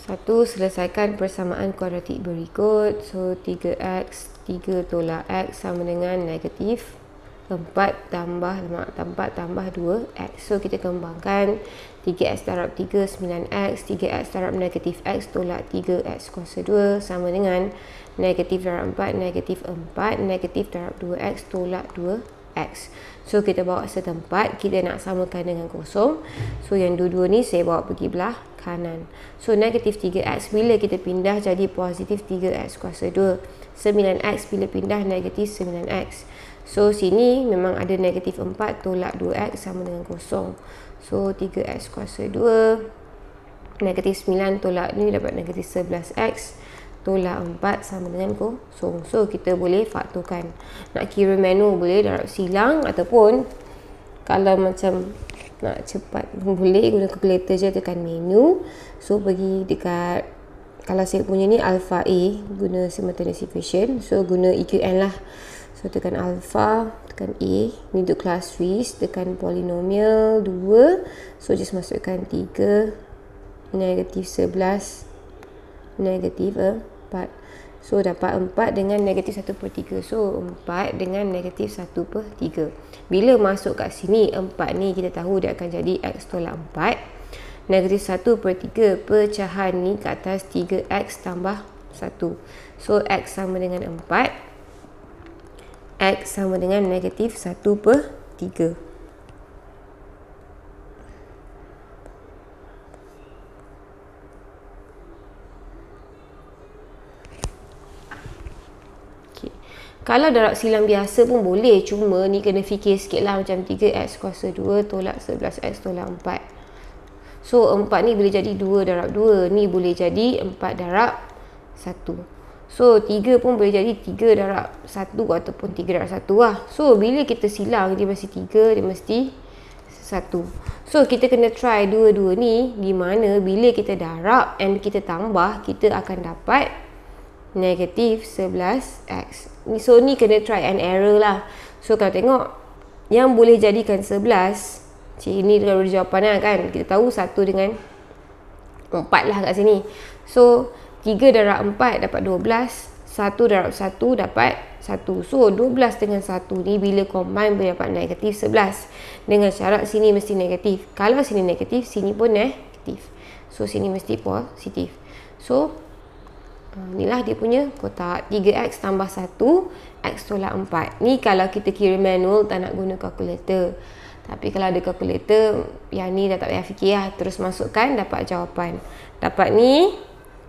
1. Selesaikan persamaan kuadratik berikut. So 3x 3 tolak x sama dengan negatif 4 tambah 2x. So kita kembangkan 3x darab 3 9x, 3x darab negatif x tolak 3x kuasa 2 sama dengan negatif darab 4 negatif 4 negatif darab 2x tolak 2x. So kita bawa setempat, kita nak samakan dengan kosong. So yang dua-dua ni saya bawa pergi belah kanan. So negatif 3x bila kita pindah jadi positif 3x kuasa 2. 9x bila pindah negatif 9x. So sini memang ada negatif 4 tolak 2x sama dengan kosong. So 3x kuasa 2 negatif 9 tolak ni dapat negatif 11x tolak 4 sama dengan kosong. So kita boleh faktorkan. Nak kira manual boleh darab silang, ataupun kalau macam nak cepat boleh guna kalkulator je, tekan menu. So pergi dekat, kalau saya punya ni alpha A, guna simultaneous equation. So guna EQN lah. So tekan alpha, tekan A, ni untuk class Swiss, tekan polinomial 2. So just masukkan 3 negatif 11 negatif 4. So dapat 4 dengan negatif 1/3. So 4 dengan negatif 1/3. Bila masuk kat sini 4 ni kita tahu dia akan jadi x tolak 4. Negatif 1/3 pecahan ni kat atas 3x tambah 1. So x sama dengan 4. X sama dengan negatif 1/3. Kalau darab silang biasa pun boleh, cuma ni kena fikir sikit lah, macam 3x kuasa 2 tolak 11x tolak 4. So 4 ni boleh jadi 2 darab 2, ni boleh jadi 4 darab 1. So 3 pun boleh jadi 3 darab 1 ataupun 3 darab 1 lah. So bila kita silang, dia mesti 3, dia mesti 1. So kita kena try dua-dua ni, di mana bila kita darab and kita tambah, kita akan dapat negatif 11x. So ni kena try and error lah. So kalau tengok yang boleh jadikan 11, ini kalau jawapan lah kan, kita tahu 1 dengan 4 lah kat sini. So 3 darab 4 dapat 12, 1 darab 1 dapat 1. So 12 dengan 1 ni bila combine boleh dapat negatif 11. Dengan syarat sini mesti negatif. Kalau sini negatif, sini pun negatif. So sini mesti positif. So inilah dia punya kotak. 3x tambah 1 x tolak 4. Ni kalau kita kira manual, tak nak guna kalkulator. Tapi kalau ada kalkulator, yang ni dah tak payah fikir lah, terus masukkan dapat jawapan. Dapat ni,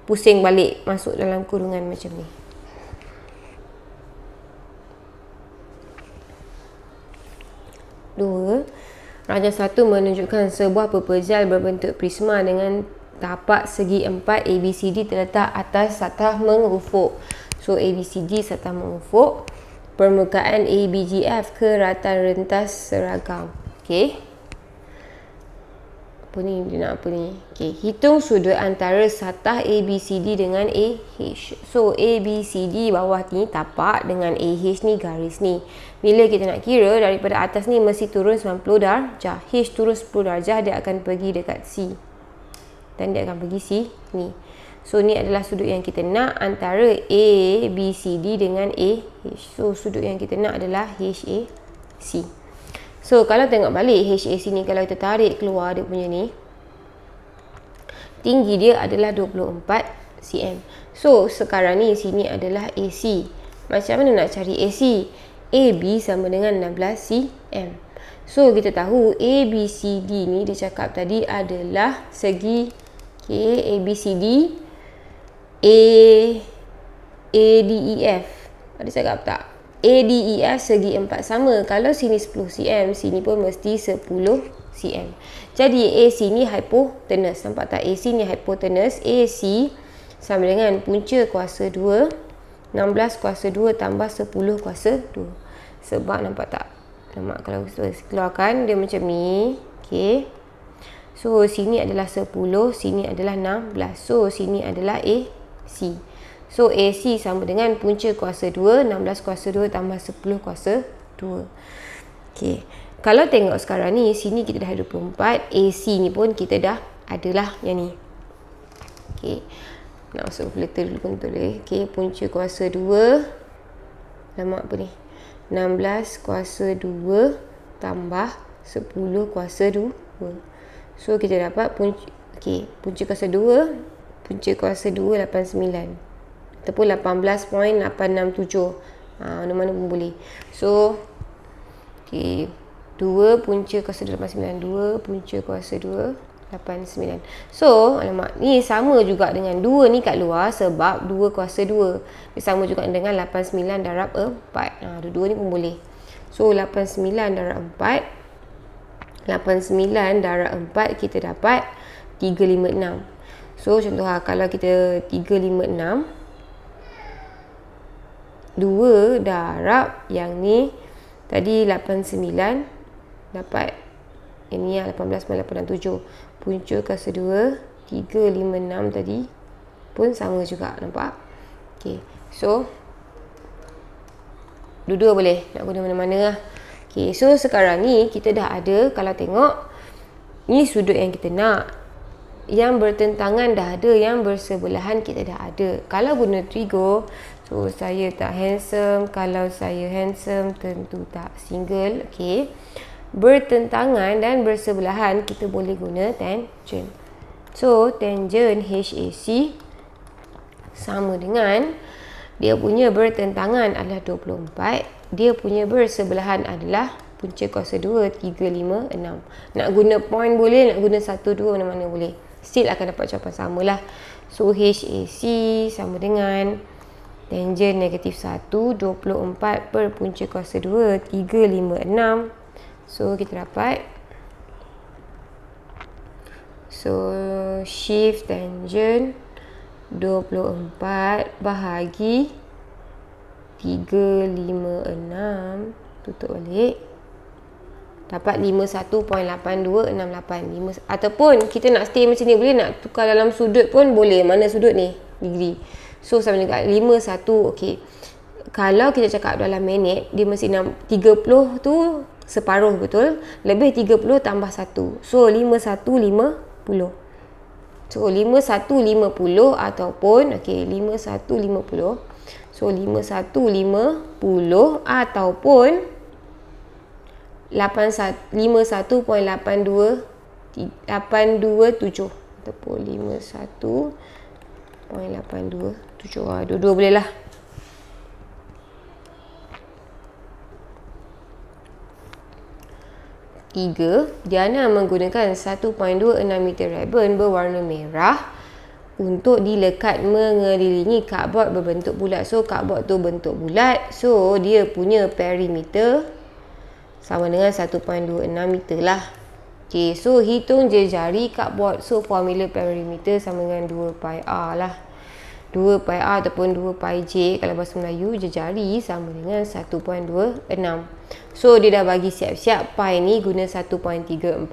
pusing balik masuk dalam kurungan macam ni. Dua, rajah 1 menunjukkan sebuah pepejal berbentuk prisma dengan tapak segi 4 ABCD terletak atas satah mengufuk. So ABCD satah mengufuk. Permukaan ABGF ke rata rentas seragam. Okey. Apa ni? Dia nak apa ni? Okey, hitung sudut antara satah ABCD dengan AH. So ABCD bawah ni tapak, dengan AH ni garis ni. Bila kita nak kira daripada atas ni mesti turun 90 darjah. H turun 10 darjah, dia akan pergi dekat C. Dan dia akan pergi sini. So ni adalah sudut yang kita nak antara ABCD dengan AH. So sudut yang kita nak adalah HAC. So kalau tengok balik HAC ni, kalau kita tarik keluar dia punya ni, tinggi dia adalah 24 cm. So sekarang ni sini adalah AC. Macam mana nak cari AC? AB sama dengan 16 cm. So kita tahu ABCD ni dia cakap tadi adalah segi ABCD ADEF. Ada cakap tak? ADEF segi 4 sama. Kalau sini 10 cm, sini pun mesti 10 cm. Jadi AC ni hipotenus. Nampak tak? AC ni hipotenus. AC sama dengan punca kuasa 2, 16 kuasa 2 tambah 10 kuasa 2. Sebab nampak tak? Nampak kalau kita keluarkan dia macam ni. Okey. So sini adalah 10, sini adalah 16. So sini adalah AC. So AC sama dengan punca kuasa 2, 16 kuasa 2 tambah 10 kuasa 2. Okey. Kalau tengok sekarang ni, sini kita dah ada 24, AC ni pun kita dah adalah yang ni. Okey. Nak masuk kalkulator dulu pun boleh. Okey, punca kuasa 2. Lama apa ni? 16 kuasa 2 tambah 10 kuasa 2. So kita dapat punca, okey, punca kuasa 2, punca kuasa 2 89 ataupun 18.867. Mana-mana pun boleh. So okey, 2 punca kuasa 2 89, 2 punca kuasa 2 89. So, alamak, ni sama juga dengan 2 ni kat luar sebab 2 kuasa 2. Dia sama juga dengan 89 darab 4. Dua-dua ni pun boleh. So, 89 darab 4. 89 darab 4 kita dapat 356. So, contoh kalau kita 356, 2 darab yang ni tadi 89 dapat ini 18.867. Punca kuasa 2 356 tadi pun sama juga, nampak? Okey. So dua-dua boleh nak guna mana-mana lah. Okey, so sekarang ni kita dah ada, kalau tengok ni sudut yang kita nak. Yang bertentangan dah ada, yang bersebelahan kita dah ada. Kalau guna trigo, so saya tak handsome. Kalau saya handsome, tentu tak single. Okey. Bertentangan dan bersebelahan kita boleh guna tangent. So tangent HAC sama dengan dia punya bertentangan adalah 24, dia punya bersebelahan adalah punca kuasa 2 356. Nak guna point boleh, nak guna 1 2 mana-mana boleh. Still akan dapat jawapan samalah. So HAC sama dengan tangent negatif 1 24 per punca kuasa 2 356. So kita dapat, so shift tangent 24 bahagi 356, tutup balik, dapat 51.8268. Ataupun kita nak stay macam ni, boleh nak tukar dalam sudut pun boleh. Mana sudut ni? Degree. So sama dengan 51. Okey. Kalau kita cakap dalam minit, dia mesti 30 tu separuh, betul? Lebih 30 tambah 1. So 5150. So 5150 ataupun okey 5150. So 5150 ataupun 51.827 ataupun 51.827. Dua-dua boleh lah. Tiga, Diana menggunakan 1.26 meter ribbon berwarna merah untuk dilekat mengelilingi cardboard berbentuk bulat. So cardboard tu bentuk bulat, so dia punya perimeter sama dengan 1.26 meter lah. Okay, so hitung jari cardboard. So formula perimeter sama dengan 2 pi r lah. 2 pi r ataupun 2 pi j kalau bahasa Melayu, jari sama dengan 1.26. So dia dah bagi siap-siap pi ni guna 1.342.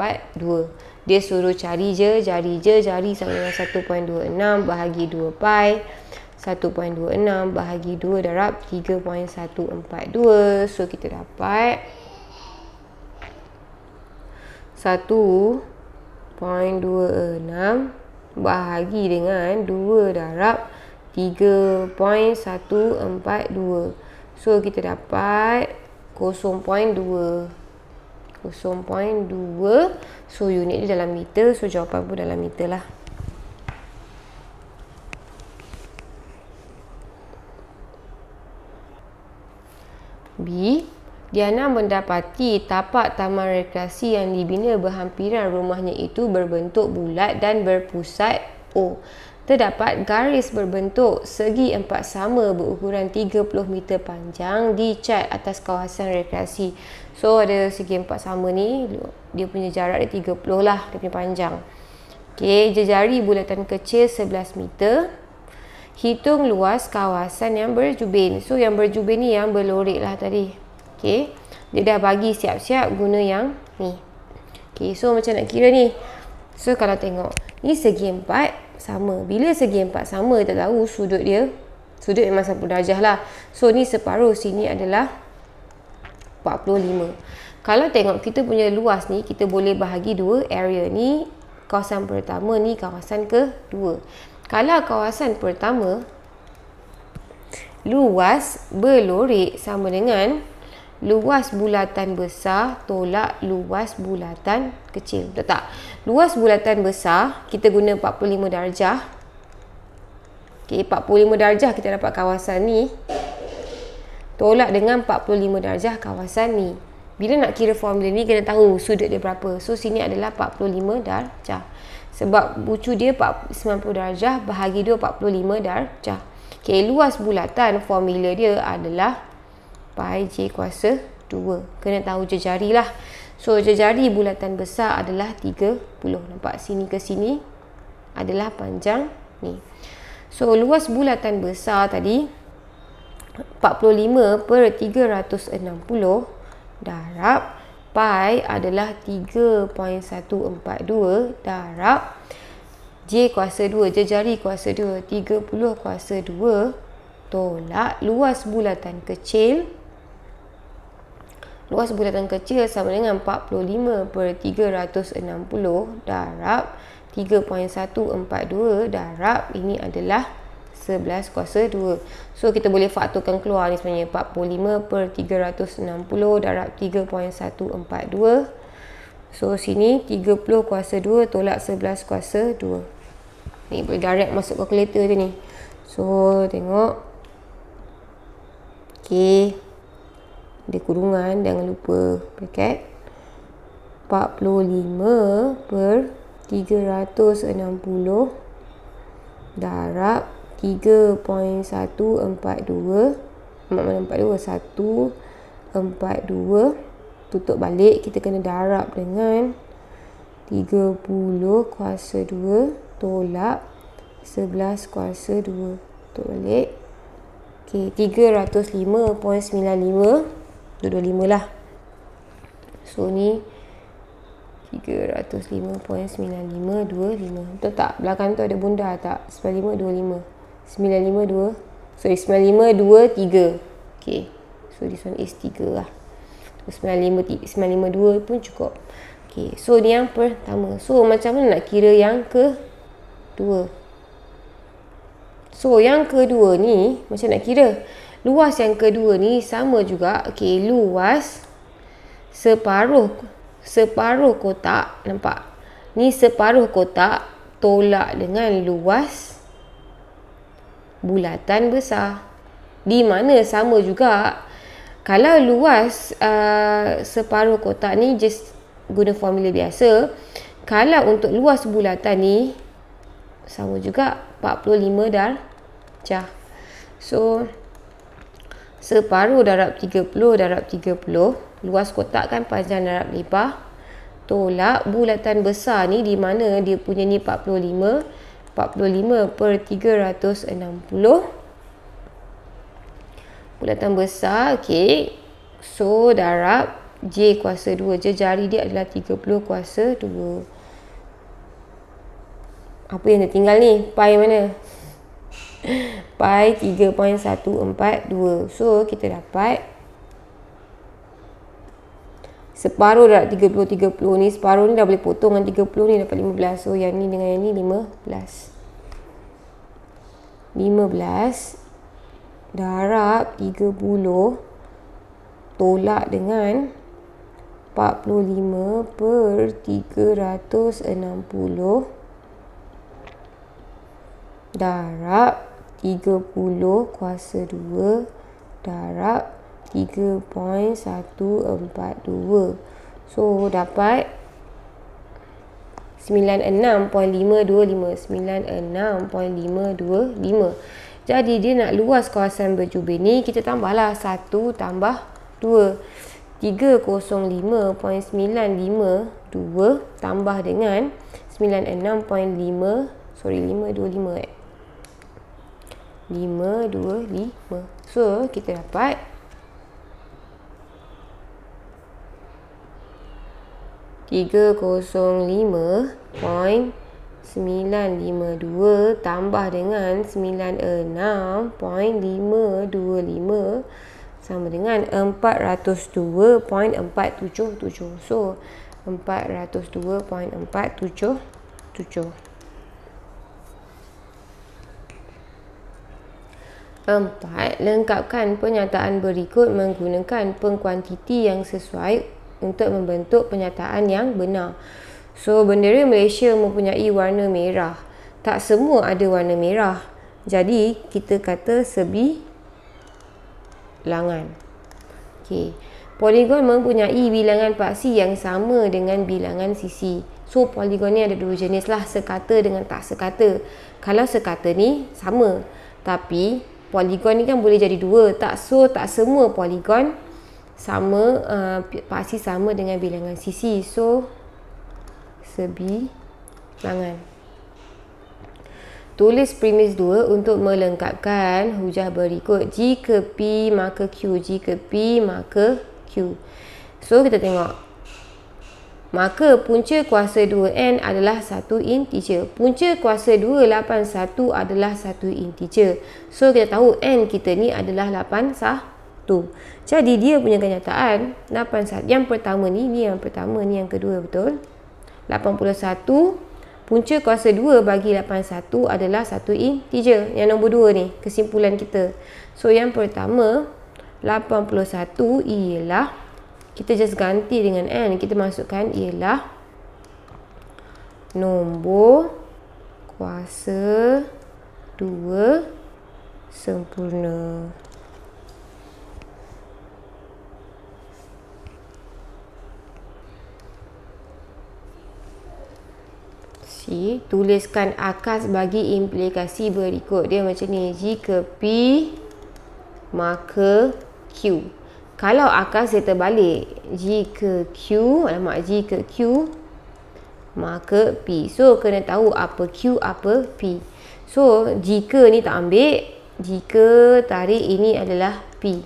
Dia suruh cari je jari sama dengan 1.26 bahagi 2 pi. 1.26 bahagi 2 darab 3.142. So kita dapat 1.26 bahagi dengan 2 darab 3.142. So kita dapat 0.2. So unit dia dalam meter, so jawapan pun dalam meter lah. B. Diana mendapati tapak taman rekreasi yang dibina berhampiran rumahnya itu berbentuk bulat dan berpusat O. Terdapat garis berbentuk segi empat sama berukuran 30 meter panjang dicat atas kawasan rekreasi. So ada segi empat sama ni, dia punya jarak dia 30 lah, dia punya panjang. Okey, jejari bulatan kecil 11 meter. Hitung luas kawasan yang berjubin. So yang berjubin ni yang berlorek lah tadi. Okey, dia dah bagi siap-siap guna yang ni. Okey, so macam nak kira ni. So kalau tengok, ni segi empat sama. Bila segi empat sama, kita tahu sudut dia, sudut memang 90 darjah lah. So ni separuh, sini adalah 45. Kalau tengok kita punya luas ni, kita boleh bahagi dua. Area ni kawasan pertama, ni kawasan kedua. Kalau kawasan pertama, luas berlorek sama dengan luas bulatan besar tolak luas bulatan kecil. Betul tak? Luas bulatan besar, kita guna 45 darjah. Okay, 45 darjah kita dapat kawasan ni. Tolak dengan 45 darjah kawasan ni. Bila nak kira formula ni, kena tahu sudut dia berapa. So, sini adalah 45 darjah. Sebab bucu dia 90 darjah, bahagi 2 45 darjah. Okay, luas bulatan formula dia adalah pi J kuasa 2. Kena tahu jejari lah. So, jejari bulatan besar adalah 30. Nampak sini ke sini adalah panjang ni. So, luas bulatan besar tadi 45 per 360 darab pi adalah 3.142 darab J kuasa 2, jejari kuasa 2, 30 kuasa 2 tolak luas bulatan kecil. Luas bulatan kecil sama dengan 45 per 360 darab 3.142 darab ini adalah 11 kuasa 2. So, kita boleh faktorkan keluar ni sebenarnya 45 per 360 darab 3.142. So, sini 30 kuasa 2 tolak 11 kuasa 2. Ni boleh direct masuk kalkulator je ni. So, tengok. Okey. Ada kurungan, jangan lupa bracket. 45 per 360 darab 3.142. Mana 42? 142. Tutup balik. Kita kena darab dengan 30 kuasa 2 tolak 11 kuasa 2. Tutup balik. Okey, 305.95. 25 lah. So, ni 305.9525. Betul tak? Belakang tu ada bunda tak? 9525. 952. Sorry, 9523. Okay. So, this one is 3 lah. 952 pun cukup. Okay. So, ni yang pertama. So, macam mana nak kira yang kedua? So, yang kedua ni, macam nak kira? Luas yang kedua ni sama juga. Okay. Luas separuh kotak. Nampak? Ni separuh kotak tolak dengan luas bulatan besar. Di mana sama juga. Kalau luas separuh kotak ni just guna formula biasa. Kalau untuk luas bulatan ni sama juga 45 darjah. So, separuh darab 30 darab 30. Luas kotak kan panjang darab lebar. Tolak bulatan besar ni di mana dia punya ni 45. 45 per 360. Bulatan besar. Okay. So, darab J kuasa 2. Jejari dia adalah 30 kuasa 2. Apa yang tertinggal ni? Pi mana? Pi 3.142. So, kita dapat separuh darab 30 ni. Separuh ni dah boleh potong dengan 30 ni dapat 15. So, yang ni dengan yang ni 15. 15 darab 30 tolak dengan 45 per 360 darab 30 kuasa 2 darab 3.142. So, dapat 96.525. 96.525. Jadi, dia nak luas kawasan berjubin ni, kita tambahlah 1 tambah 2. 305.952 tambah dengan 96.5. Sorry, 525 525. So, kita dapat 305.952 tambah dengan 96.525 sama dengan 402.477. So, 402.477. 4. Lengkapkan pernyataan berikut menggunakan pengkuantiti yang sesuai untuk membentuk pernyataan yang benar. So, bendera Malaysia mempunyai warna merah. Tak semua ada warna merah. Jadi, kita kata sebilangan. Okey. Poligon mempunyai bilangan paksi yang sama dengan bilangan sisi. So, poligon ni ada dua jenis lah, sekata dengan tak sekata. Kalau sekata ni sama. Tapi, poligon ni kan boleh jadi dua. Tak semua poligon sama, paksi sama dengan bilangan sisi. So, sebilangan. Tulis premis 2 untuk melengkapkan hujah berikut. Jika P maka Q, jika P maka Q. So, kita tengok. Maka punca kuasa 2n adalah satu integer. Punca kuasa 281 adalah satu integer. So, kita tahu n kita ni adalah 81. Jadi, dia punya kenyataan 81. Yang pertama ni yang pertama, ni yang kedua, betul? 81 punca kuasa 2 bagi 81 adalah satu integer. Yang nombor 2 ni, kesimpulan kita. So, yang pertama, 81 ialah, kita just ganti dengan n. Kita masukkan ialah nombor kuasa 2 sempurna. Tuliskan akas bagi implikasi berikut. Dia macam ni. Jika P maka Q. Kalau akas dia terbalik. Jika Q maka P. So, kena tahu apa Q, apa P. So, jika ni tak ambil. Jika tarik ini adalah P.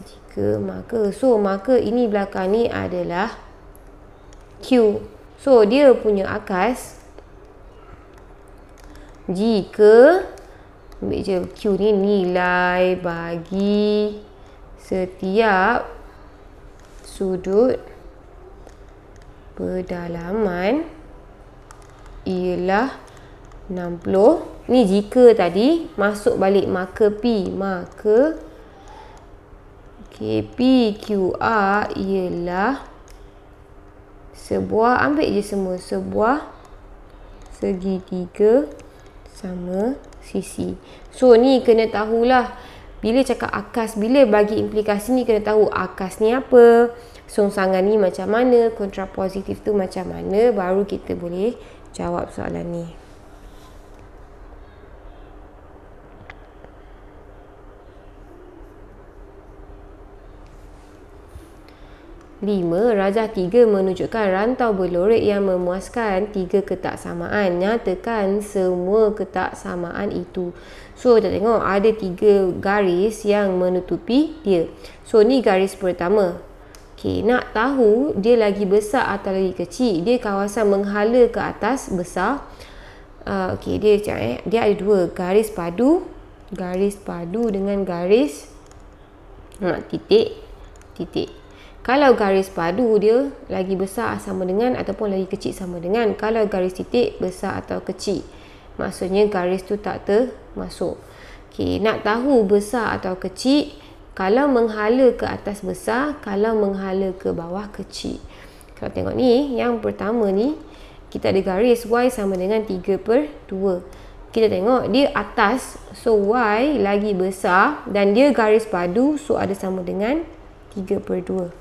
Jika maka. So, maka ini belakang ni adalah Q. So, dia punya akas, jika, ambil je Q ni, nilai bagi setiap sudut pedalaman ialah 60. Ni jika tadi, masuk balik maka P. Maka PQR ialah sebuah, ambil je semua, sebuah segitiga sama sisi. So, ni kena tahulah. Bila cakap akas, bila bagi implikasi ni, kena tahu akas ni apa, songsangan ni macam mana, kontrapositif tu macam mana, baru kita boleh jawab soalan ni. 5. Rajah 3 menunjukkan rantau berlorek yang memuaskan 3 ketaksamaan. Nyatakan semua ketaksamaan itu. So, kita tengok ada 3 garis yang menutupi dia. So, ni garis pertama. Okey, nak tahu dia lagi besar atau lagi kecil. Dia kawasan menghala ke atas besar. Okey, dia ada 2 garis padu. Garis padu dengan garis titik. Kalau garis padu dia lagi besar sama dengan ataupun lagi kecil sama dengan. Kalau garis titik besar atau kecil, maksudnya garis tu tak termasuk. Okey, nak tahu besar atau kecil, kalau menghala ke atas besar, kalau menghala ke bawah kecil. Kalau tengok ni, yang pertama ni, kita ada garis Y sama dengan 3/2. Kita tengok dia atas, so Y lagi besar dan dia garis padu, so ada sama dengan 3/2.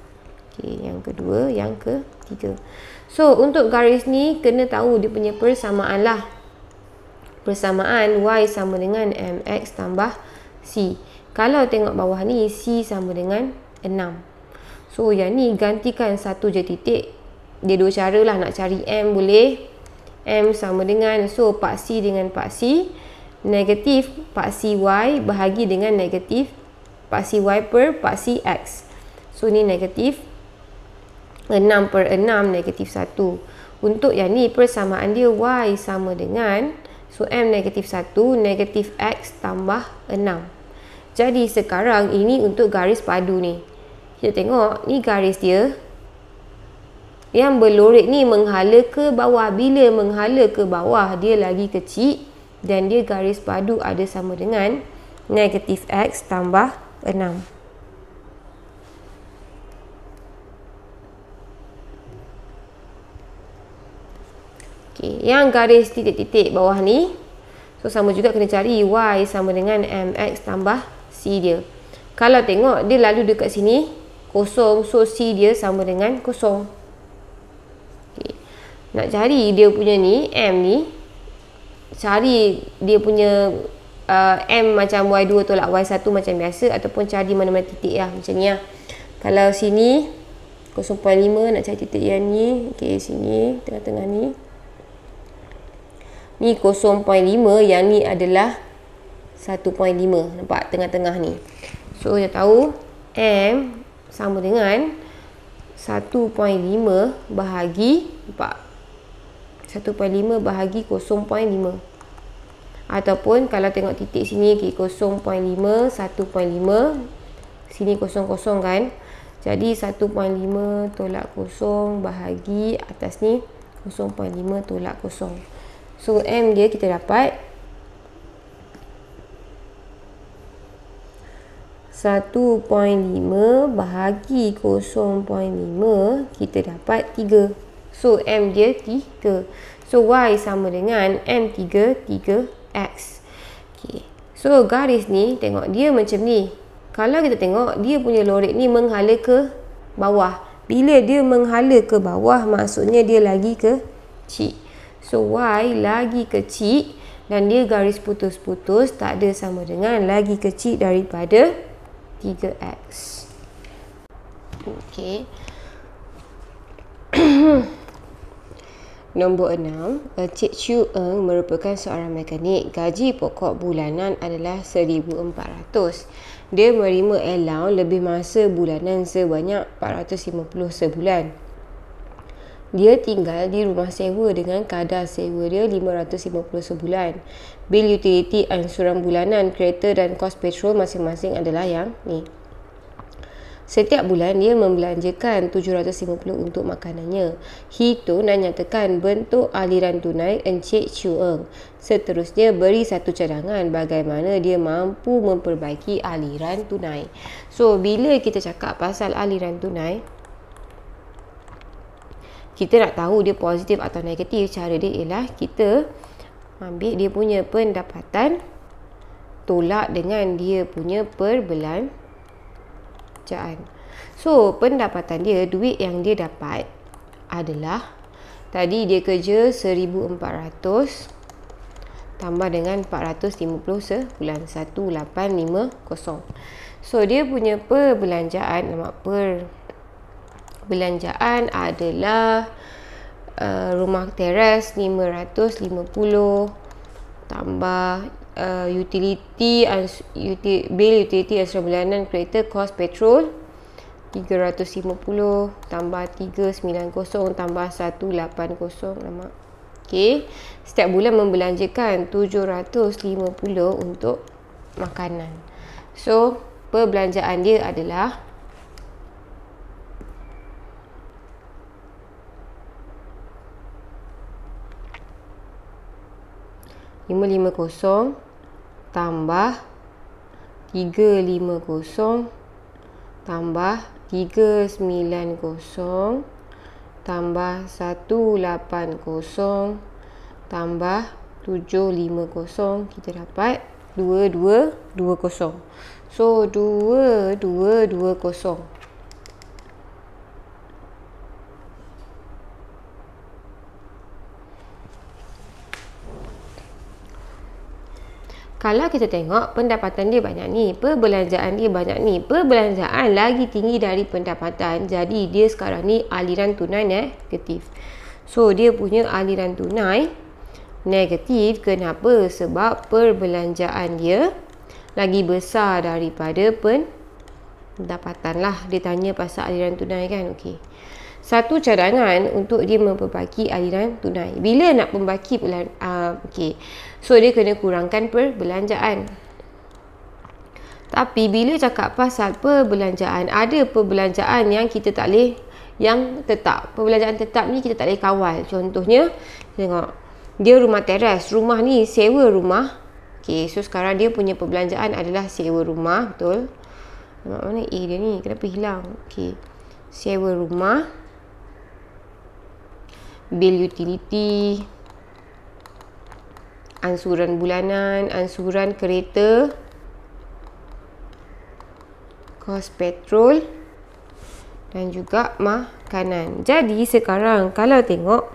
Okey, yang kedua, yang ketiga. So, untuk garis ni kena tahu dia punya persamaan lah. Persamaan Y sama dengan MX tambah C. Kalau tengok bawah ni, C sama dengan 6. So, yang ni gantikan satu je titik. Dia 2 cara lah nak cari M boleh. M sama dengan, so paksi dengan paksi. Negatif paksi Y bahagi dengan negatif paksi Y per paksi X. So, ni negatif 6/6 negatif 1. Untuk yang ni persamaan dia Y sama dengan, so M negatif 1 negatif X tambah 6. Jadi sekarang ini untuk garis padu ni. Kita tengok ni garis dia. Yang berlorek ni menghala ke bawah. Bila menghala ke bawah dia lagi kecil dan dia garis padu ada sama dengan negatif X tambah 6. Okay, yang garis titik-titik bawah ni, so sama juga kena cari Y sama dengan MX tambah C dia. Kalau tengok dia lalu dekat sini kosong, so C dia sama dengan kosong. Okay. Nak cari dia punya ni, M ni, cari dia punya M macam Y2 tolak Y1 macam biasa, ataupun cari mana-mana titik lah, macam ni lah. Kalau sini 0.5 nak cari titik yang ni, okay, sini tengah-tengah ni. Ni 0.5, yang ni adalah 1.5. Nampak tengah-tengah ni. So, kita tahu M sama dengan 1.5 bahagi, nampak? 1.5 bahagi 0.5. Ataupun kalau tengok titik sini, okay, 0.5, 1.5. Sini kosong-kosong kan? Jadi 1.5 tolak 0 bahagi atas ni 0.5 tolak 0. So, M dia kita dapat 1.5 bahagi 0.5, kita dapat 3. So, M dia 3. So, Y sama dengan M3, 3X. Okay. So, garis ni, tengok dia macam ni. Kalau kita tengok, dia punya lorek ni menghala ke bawah. Bila dia menghala ke bawah, maksudnya dia lagi kecil. So, Y lagi kecil dan dia garis putus-putus, tak ada sama dengan lagi kecil daripada 3X. Okey. Nombor 6. Encik Chu Eng merupakan seorang mekanik. Gaji pokok bulanan adalah 1,400. Dia menerima allowance lebih masa bulanan sebanyak 450 sebulan. Dia tinggal di rumah sewa dengan kadar sewa dia 550 sebulan. Bil utility ansuran bulanan, kereta dan kos petrol masing-masing adalah yang ni. Setiap bulan dia membelanjakan 750 untuk makanannya. Hitung dan nyatakan bentuk aliran tunai Encik Chu Eng. Seterusnya beri satu cadangan bagaimana dia mampu memperbaiki aliran tunai. So, bila kita cakap pasal aliran tunai, kita nak tahu dia positif atau negatif. Cara dia ialah kita ambil dia punya pendapatan tolak dengan dia punya perbelanjaan. So, pendapatan dia, duit yang dia dapat adalah, tadi dia kerja 1,400 tambah dengan 450 sebulan, 1,850. So, dia punya perbelanjaan, perbelanjaan adalah rumah teras 550 tambah utility, bil utility ansuran bulanan, kereta, kos petrol 350 tambah 390 tambah 180. Nampak? Okey, setiap bulan membelanjakan 750 untuk makanan. So, perbelanjaan dia adalah 550 tambah 350 tambah 390 tambah 180 tambah 750, kita dapat 2220. So, 2220. Kalau kita tengok pendapatan dia banyak ni, perbelanjaan dia banyak ni, perbelanjaan lagi tinggi dari pendapatan, jadi dia sekarang ni aliran tunai negatif. So, dia punya aliran tunai negatif. Kenapa? Sebab perbelanjaan dia lagi besar daripada pendapatan lah. Dia tanya pasal aliran tunai kan. Okey. Satu cadangan untuk dia memperbaiki aliran tunai. Bila nak memperbaiki okey. So, dia kena kurangkan perbelanjaan. Tapi, bila cakap pasal perbelanjaan, ada perbelanjaan yang kita tak boleh, yang tetap. Perbelanjaan tetap ni kita tak boleh kawal. Contohnya, tengok. Dia rumah teras. Rumah ni, sewa rumah Okay, so sekarang dia punya perbelanjaan adalah sewa rumah, betul? Mana A dia ni? Kenapa hilang? Okay, sewa rumah, bil utility, ansuran bulanan, ansuran kereta, kos petrol dan juga makanan. Jadi sekarang kalau tengok,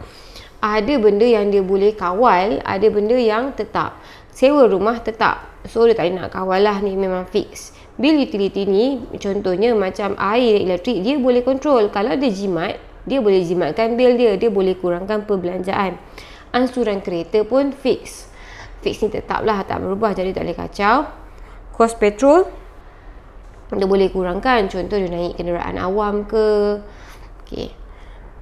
ada benda yang dia boleh kawal, ada benda yang tetap. Sewa rumah tetap, so dia tak nak kawal lah, ni memang fix. Bil utility ni contohnya macam air, elektrik, dia boleh kontrol. Kalau dia jimat, dia boleh jimatkan bil dia, dia boleh kurangkan perbelanjaan. Ansuran kereta pun fix. Fix ni tetap lah, tak berubah, jadi tak boleh kacau. Kos petrol dia boleh kurangkan, contoh dia naik kenderaan awam ke. Okay,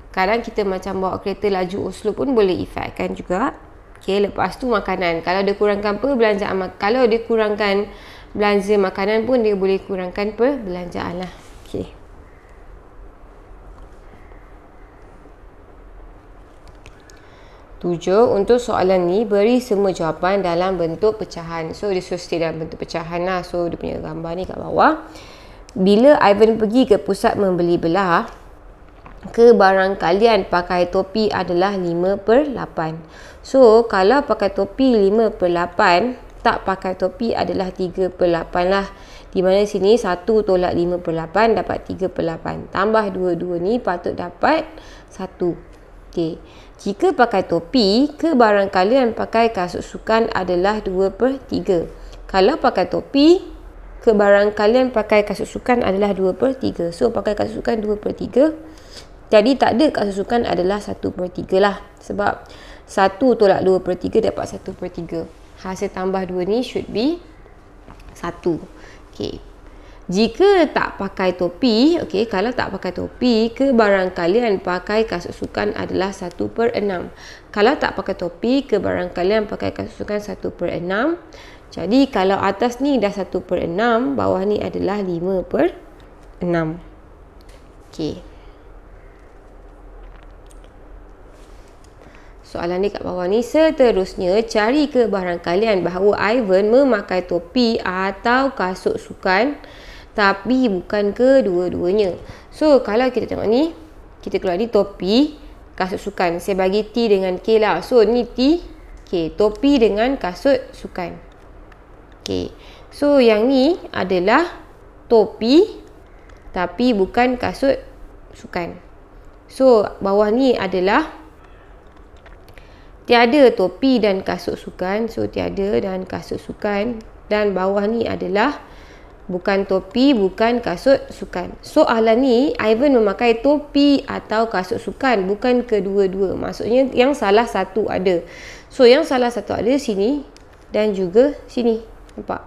kadang kita macam bawa kereta laju Oslo pun boleh efekkan juga. Okay, lepas tu makanan, kalau dia kurangkan perbelanjaan, kalau dia kurangkan belanja makanan pun dia boleh kurangkan perbelanjaan lah. Okay, 7. Untuk soalan ni, beri semua jawapan dalam bentuk pecahan. So, dia suruh stay dalam bentuk pecahan lah. So, dia punya gambar ni kat bawah. Bila Ivan pergi ke pusat membeli belah, kebarang kalian pakai topi adalah 5/8. So, kalau pakai topi 5/8, tak pakai topi adalah 3/8 lah. Di mana sini 1 tolak 5/8 dapat 3/8. Tambah 2 ni patut dapat 1. Okay. Jika pakai topi, kebarang kalian pakai kasut sukan adalah 2/3. Kalau pakai topi, kebarang kalian pakai kasut sukan adalah 2/3. So, pakai kasut sukan 2/3. Jadi, tak ada kasut sukan adalah 1/3 lah. Sebab 1 tolak 2/3 dapat 1/3. Hasil tambah 2 ni should be 1. Okay. Jika tak pakai topi, okay, kalau tak pakai topi, kebarang kalian pakai kasut sukan adalah 1/6. Kalau tak pakai topi, kebarang kalian pakai kasut sukan 1/6. Jadi, kalau atas ni dah 1/6, bawah ni adalah 5/6. Okay. Soalan ni kat bawah ni, seterusnya cari kebarang kalian bahawa Ivan memakai topi atau kasut sukan tapi bukan kedua-duanya. So, kalau kita tengok ni, kita keluar ni topi, kasut sukan. Saya bagi T dengan K lah. So, ni T, K. Topi dengan kasut sukan. Okay. So, yang ni adalah topi tapi bukan kasut sukan. So, bawah ni adalah tiada topi dan kasut sukan. So, tiada dan kasut sukan. Dan bawah ni adalah bukan topi, bukan kasut sukan. Soalan ni, Ivan memakai topi atau kasut sukan, bukan kedua-dua. Maksudnya, yang salah satu ada. So, yang salah satu ada sini dan juga sini. Nampak?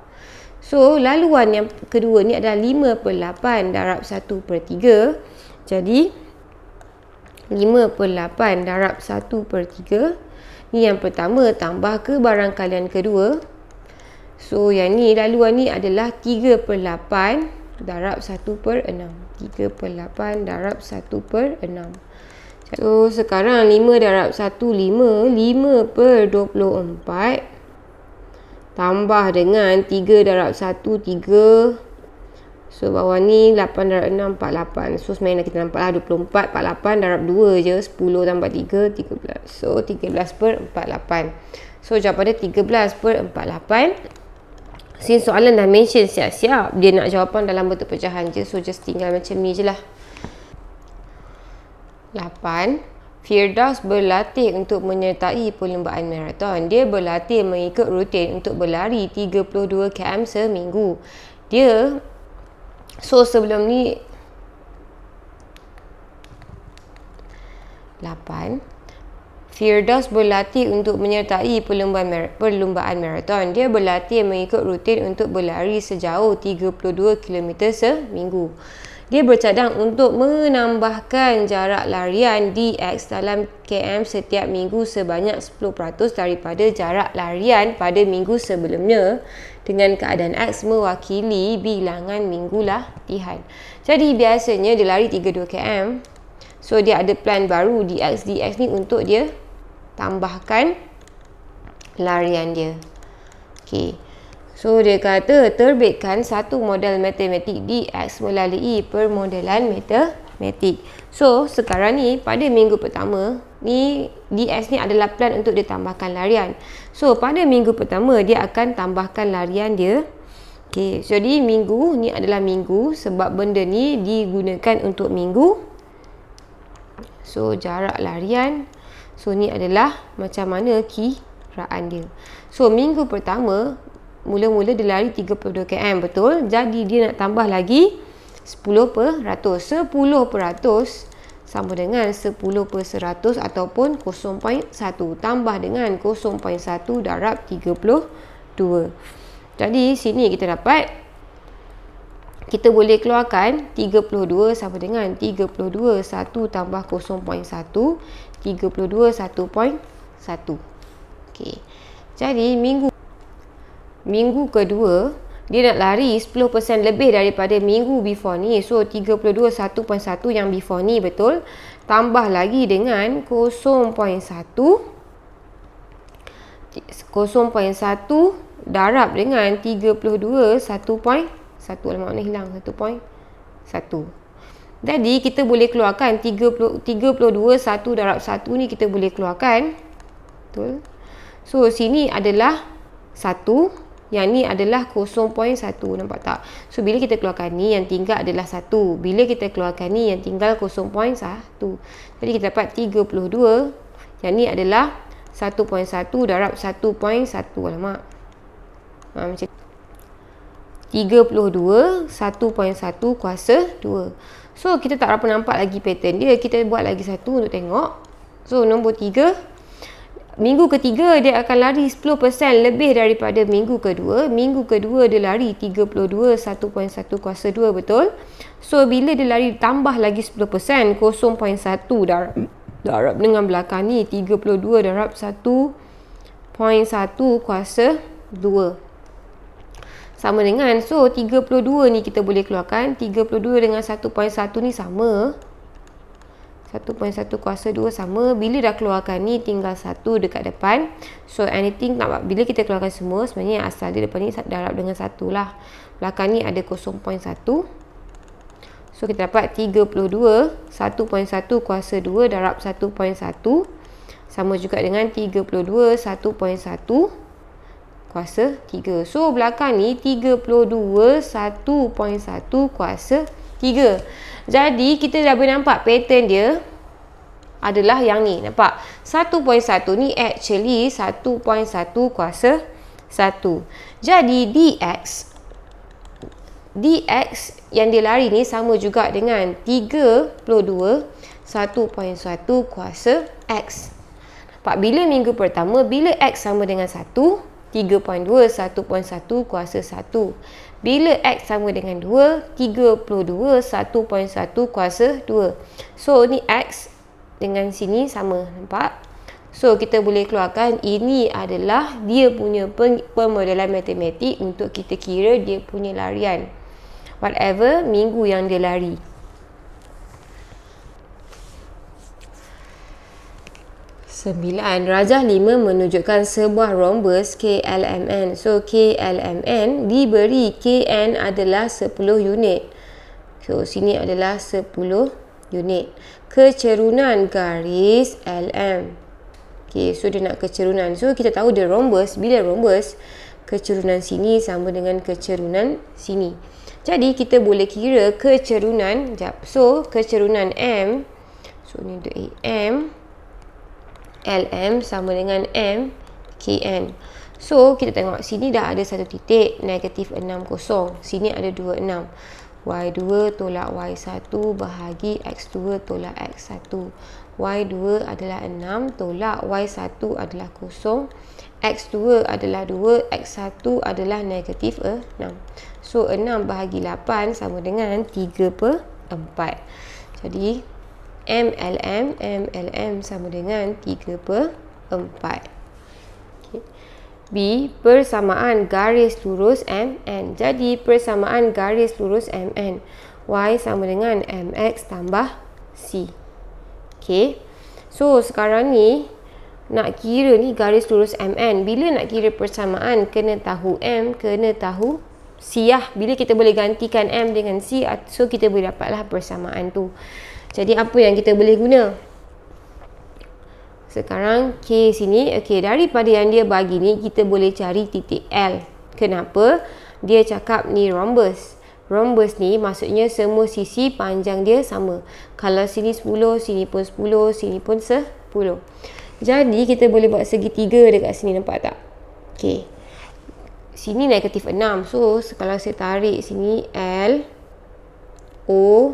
So, laluan yang kedua ni adalah 5/8 darab 1/3. Jadi, 5/8 darab 1/3. Ni yang pertama, tambah kebarang kalian kedua. So, yang ni, laluan ni adalah 3/8 darab 1/6. 3/8 darab 1/6. So, sekarang 5 darab 1, 5. 5/24. Tambah dengan 3 darab 1, 3. So, bawah ni 8 darab 6, 48. So, sebenarnya kita nampak lah 24, 48 darab 2 je. 10 tambah 3, 13. So, 13/48. So, jawapan dia 13/48. Since soalan dah mention siap-siap, dia nak jawapan dalam bentuk pecahan je. So, just tinggal macam ni je lah. 8. Firdaus berlatih untuk menyertai perlumbaan maraton. Dia berlatih mengikut rutin untuk berlari 32 km seminggu. Dia, so sebelum ni 8. Firdaus berlatih untuk menyertai perlumbaan maraton. Dia berlatih mengikut rutin untuk berlari sejauh 32 km seminggu. Dia bercadang untuk menambahkan jarak larian DX dalam KM setiap minggu sebanyak 10% daripada jarak larian pada minggu sebelumnya, dengan keadaan X mewakili bilangan minggu latihan. Jadi biasanya dia lari 32 km. So, dia ada plan baru DX ni untuk dia tambahkan larian dia. Okey. So dia kata terbitkan satu model matematik DX melalui permodelan matematik. So sekarang ni pada minggu pertama ni DX ni adalah plan untuk ditambahkan larian. So pada minggu pertama dia akan tambahkan larian dia. Okey, jadi minggu ni adalah minggu sebab benda ni digunakan untuk minggu. So jarak larian. So ni adalah macam mana kiraan dia. So minggu pertama mula-mula dia lari 32 km, betul? Jadi dia nak tambah lagi 10%. 10% sama dengan 10 per 100 ataupun 0.1 tambah dengan 0.1 darab 32. Jadi sini kita dapat, kita boleh keluarkan 32 sama dengan 32 1 tambah 0.1, 32 1.1. Okey. Jadi minggu kedua dia nak lari 10% lebih daripada minggu before ni. So 32 1.1 yang before ni, betul? Tambah lagi dengan 0.1 darab dengan 32 1.1. Alamak, mana hilang 1.1. Jadi kita boleh keluarkan 32 1 darab 1 ni kita boleh keluarkan, betul? So sini adalah 1, yang ni adalah 0.1, nampak tak? So bila kita keluarkan ni, yang tinggal adalah 1. Bila kita keluarkan ni, yang tinggal 0.1. Jadi kita dapat 32, yang ni adalah 1.1 darab 1.1. Alamak, macam 32 1.1 kuasa 2. So kita tak berapa nampak lagi pattern dia. Kita buat lagi satu untuk tengok. So nombor 3, minggu ketiga dia akan lari 10% lebih daripada minggu kedua. Minggu kedua dia lari 32 1.1 kuasa 2, betul? So bila dia lari tambah lagi 10%, 0.1 darab dengan belakang ni 32 darab 1.1 kuasa 2 sama dengan, so 32 ni kita boleh keluarkan. 32 dengan 1.1 ni sama, 1.1 kuasa 2 sama. Bila dah keluarkan ni tinggal 1 dekat depan. So anything bila kita keluarkan semua, sebenarnya asal dia depan ni darab dengan 1 lah. Belakang ni ada 0.1. So kita dapat 32 1.1 kuasa 2 darab 1.1 sama juga dengan 32 1.1 kuasa 3. So belakang ni 32 1.1 kuasa 3. Jadi kita dah boleh nampak pattern dia adalah yang ni. Nampak? 1.1 ni actually 1.1 kuasa 1. Jadi DX yang dia lari ni sama juga dengan 32 1.1 kuasa X. Nampak? Bila minggu pertama, bila X sama dengan 1, 3.2 1.1 kuasa 1. Bila X sama dengan 2, 32 1.1 kuasa 2. So ni X dengan sini sama, nampak? So kita boleh keluarkan ini adalah dia punya pemodelan matematik untuk kita kira dia punya larian, whatever minggu yang dia lari. Rajah 5 menunjukkan sebuah rhombus KLMN. So KLMN diberi KN adalah 10 unit. So sini adalah 10 unit. Kecerunan garis LM. Okay, so dia nak kecerunan. So kita tahu dia rhombus. Bila rhombus, kecerunan sini sama dengan kecerunan sini. Jadi kita boleh kira kecerunan. So kecerunan M. So ni untuk AM. LM sama dengan M KN. So kita tengok sini dah ada satu titik negatif 60. Sini ada 26. Y2 tolak Y1 bahagi X2 tolak X1. Y2 adalah 6 tolak Y1 adalah 0. X2 adalah 2, X1 adalah negatif 6. So 6 bahagi 8 sama dengan 3/4. Jadi MLM sama dengan 3/4. Okay. B. Persamaan garis lurus MN. Jadi persamaan garis lurus MN, Y sama dengan MX tambah C. Okay. So sekarang ni nak kira ni garis lurus MN. Bila nak kira persamaan, kena tahu M, kena tahu C lah. Bila kita boleh gantikan M dengan C, so kita boleh dapatlah persamaan tu. Jadi apa yang kita boleh guna? Sekarang K sini, okey, daripada yang dia bagi ni, kita boleh cari titik L. Kenapa? Dia cakap ni rhombus. Rhombus ni maksudnya semua sisi panjang dia sama. Kalau sini 10, sini pun 10, sini pun 10. Jadi kita boleh buat segitiga dekat sini, nampak tak? Okey. Sini negatif 6. So kalau saya tarik sini L, O,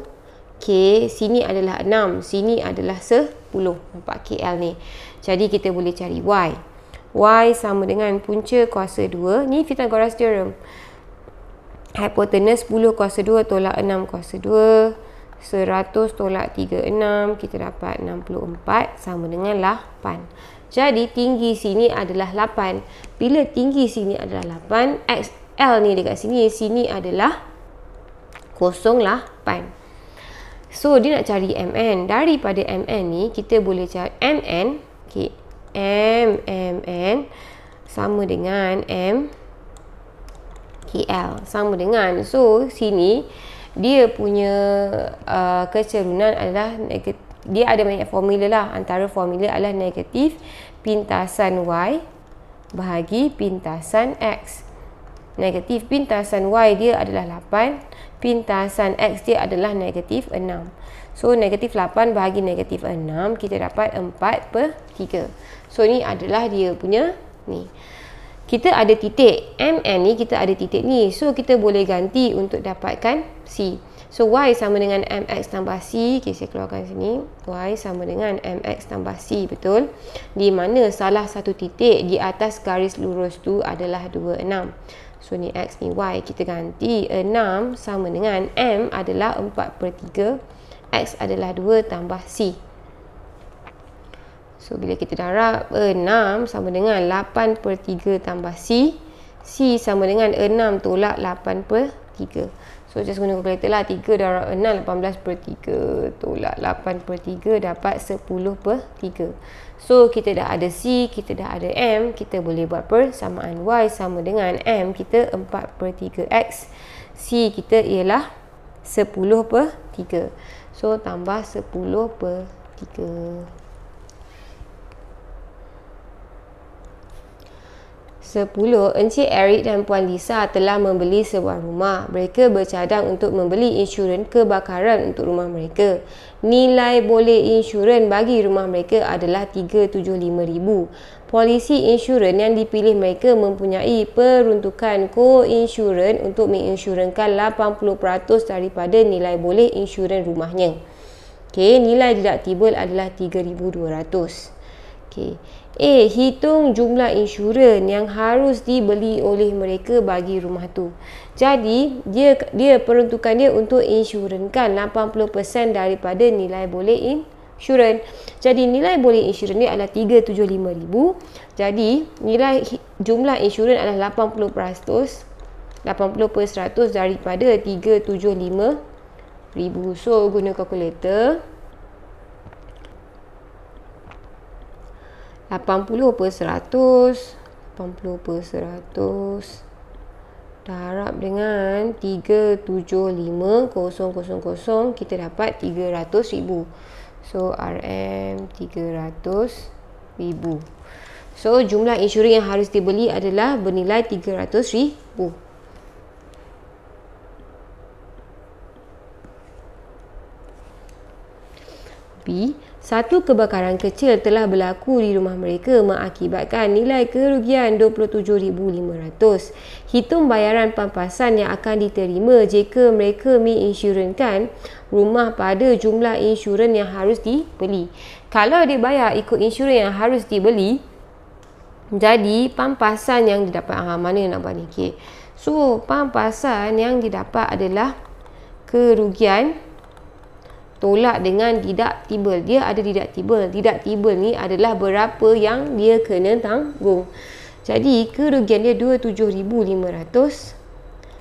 K, sini adalah 6, sini adalah 10. Nampak KL ni. Jadi kita boleh cari Y. Y sama dengan punca kuasa 2. Ni Pythagoras theorem. Hipotenus 10 kuasa 2 tolak 6 kuasa 2. 100 tolak 36, kita dapat 64 sama dengan 8. Jadi tinggi sini adalah 8. Bila tinggi sini adalah 8, XL ni dekat sini adalah 0,8. So dia nak cari MN. Daripada MN ni kita boleh cari MN. Okay. MN sama dengan M KL sama dengan. So sini dia punya kecerunan adalah negatif. Dia ada banyak formula lah. Antara formula adalah negatif pintasan Y bahagi pintasan X. Negatif pintasan Y dia adalah 8. Pintasan X dia adalah negatif 6. So negatif 8 bahagi negatif 6, kita dapat 4/3. So ni adalah dia punya ni. Kita ada titik MN ni, kita ada titik ni. So kita boleh ganti untuk dapatkan C. So Y sama dengan MX tambah C. Okay, saya keluarkan sini. Y sama dengan MX tambah C, betul? Di mana salah satu titik di atas garis lurus tu adalah 26. So ni X ni Y, kita ganti. 6 sama dengan M adalah 4/3. X adalah 2 tambah C. So bila kita darab, 6 sama dengan 8/3 tambah C. C sama dengan 6 tolak 8/3. So just guna kalkulator lah. 3 darab 6, 18/3 tolak 8/3 dapat 10/3. So kita dah ada C, kita dah ada M. Kita boleh buat persamaan. Y sama dengan M kita 4/3X. C kita ialah 10/3. So tambah 10/3. 10. Encik Eric dan Puan Lisa telah membeli sebuah rumah. Mereka bercadang untuk membeli insurans kebakaran untuk rumah mereka. Nilai boleh insurans bagi rumah mereka adalah RM375,000. Polisi insurans yang dipilih mereka mempunyai peruntukan co-insurans untuk menginsurankan 80% daripada nilai boleh insurans rumahnya. Okey, nilai deductible adalah RM3,200. Okey. Hitung jumlah insurans yang harus dibeli oleh mereka bagi rumah tu. Jadi, dia peruntukan dia untuk insurankan 80% daripada nilai boleh insurans. Jadi, nilai boleh insurans ni adalah RM375,000. Jadi, nilai jumlah insurans adalah 80% daripada RM375,000. So, guna kalkulator. 80% darab dengan 375,000, kita dapat 300,000. So RM 300,000. So jumlah insurans yang harus dibeli adalah bernilai 300,000. B. Satu kebakaran kecil telah berlaku di rumah mereka mengakibatkan nilai kerugian RM27,500. Hitung bayaran pampasan yang akan diterima jika mereka menginsurankan rumah pada jumlah insurans yang harus dibeli. Kalau dia bayar ikut insurans yang harus dibeli, jadi pampasan yang didapat, mana nak buat ni? Okay. So pampasan yang didapat adalah kerugian tolak dengan deductible. Dia ada deductible. Deductible ni adalah berapa yang dia kena tanggung. Jadi kerugian dia RM27,500.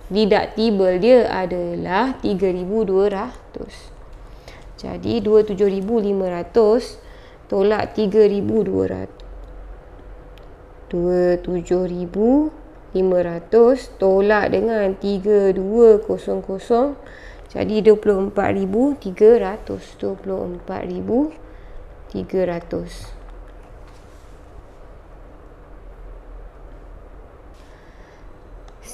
Deductible dia adalah RM3,200. Jadi RM27,500 tolak RM3,200. 27,500 tolak dengan 3200, jadi 24,300. 24,300.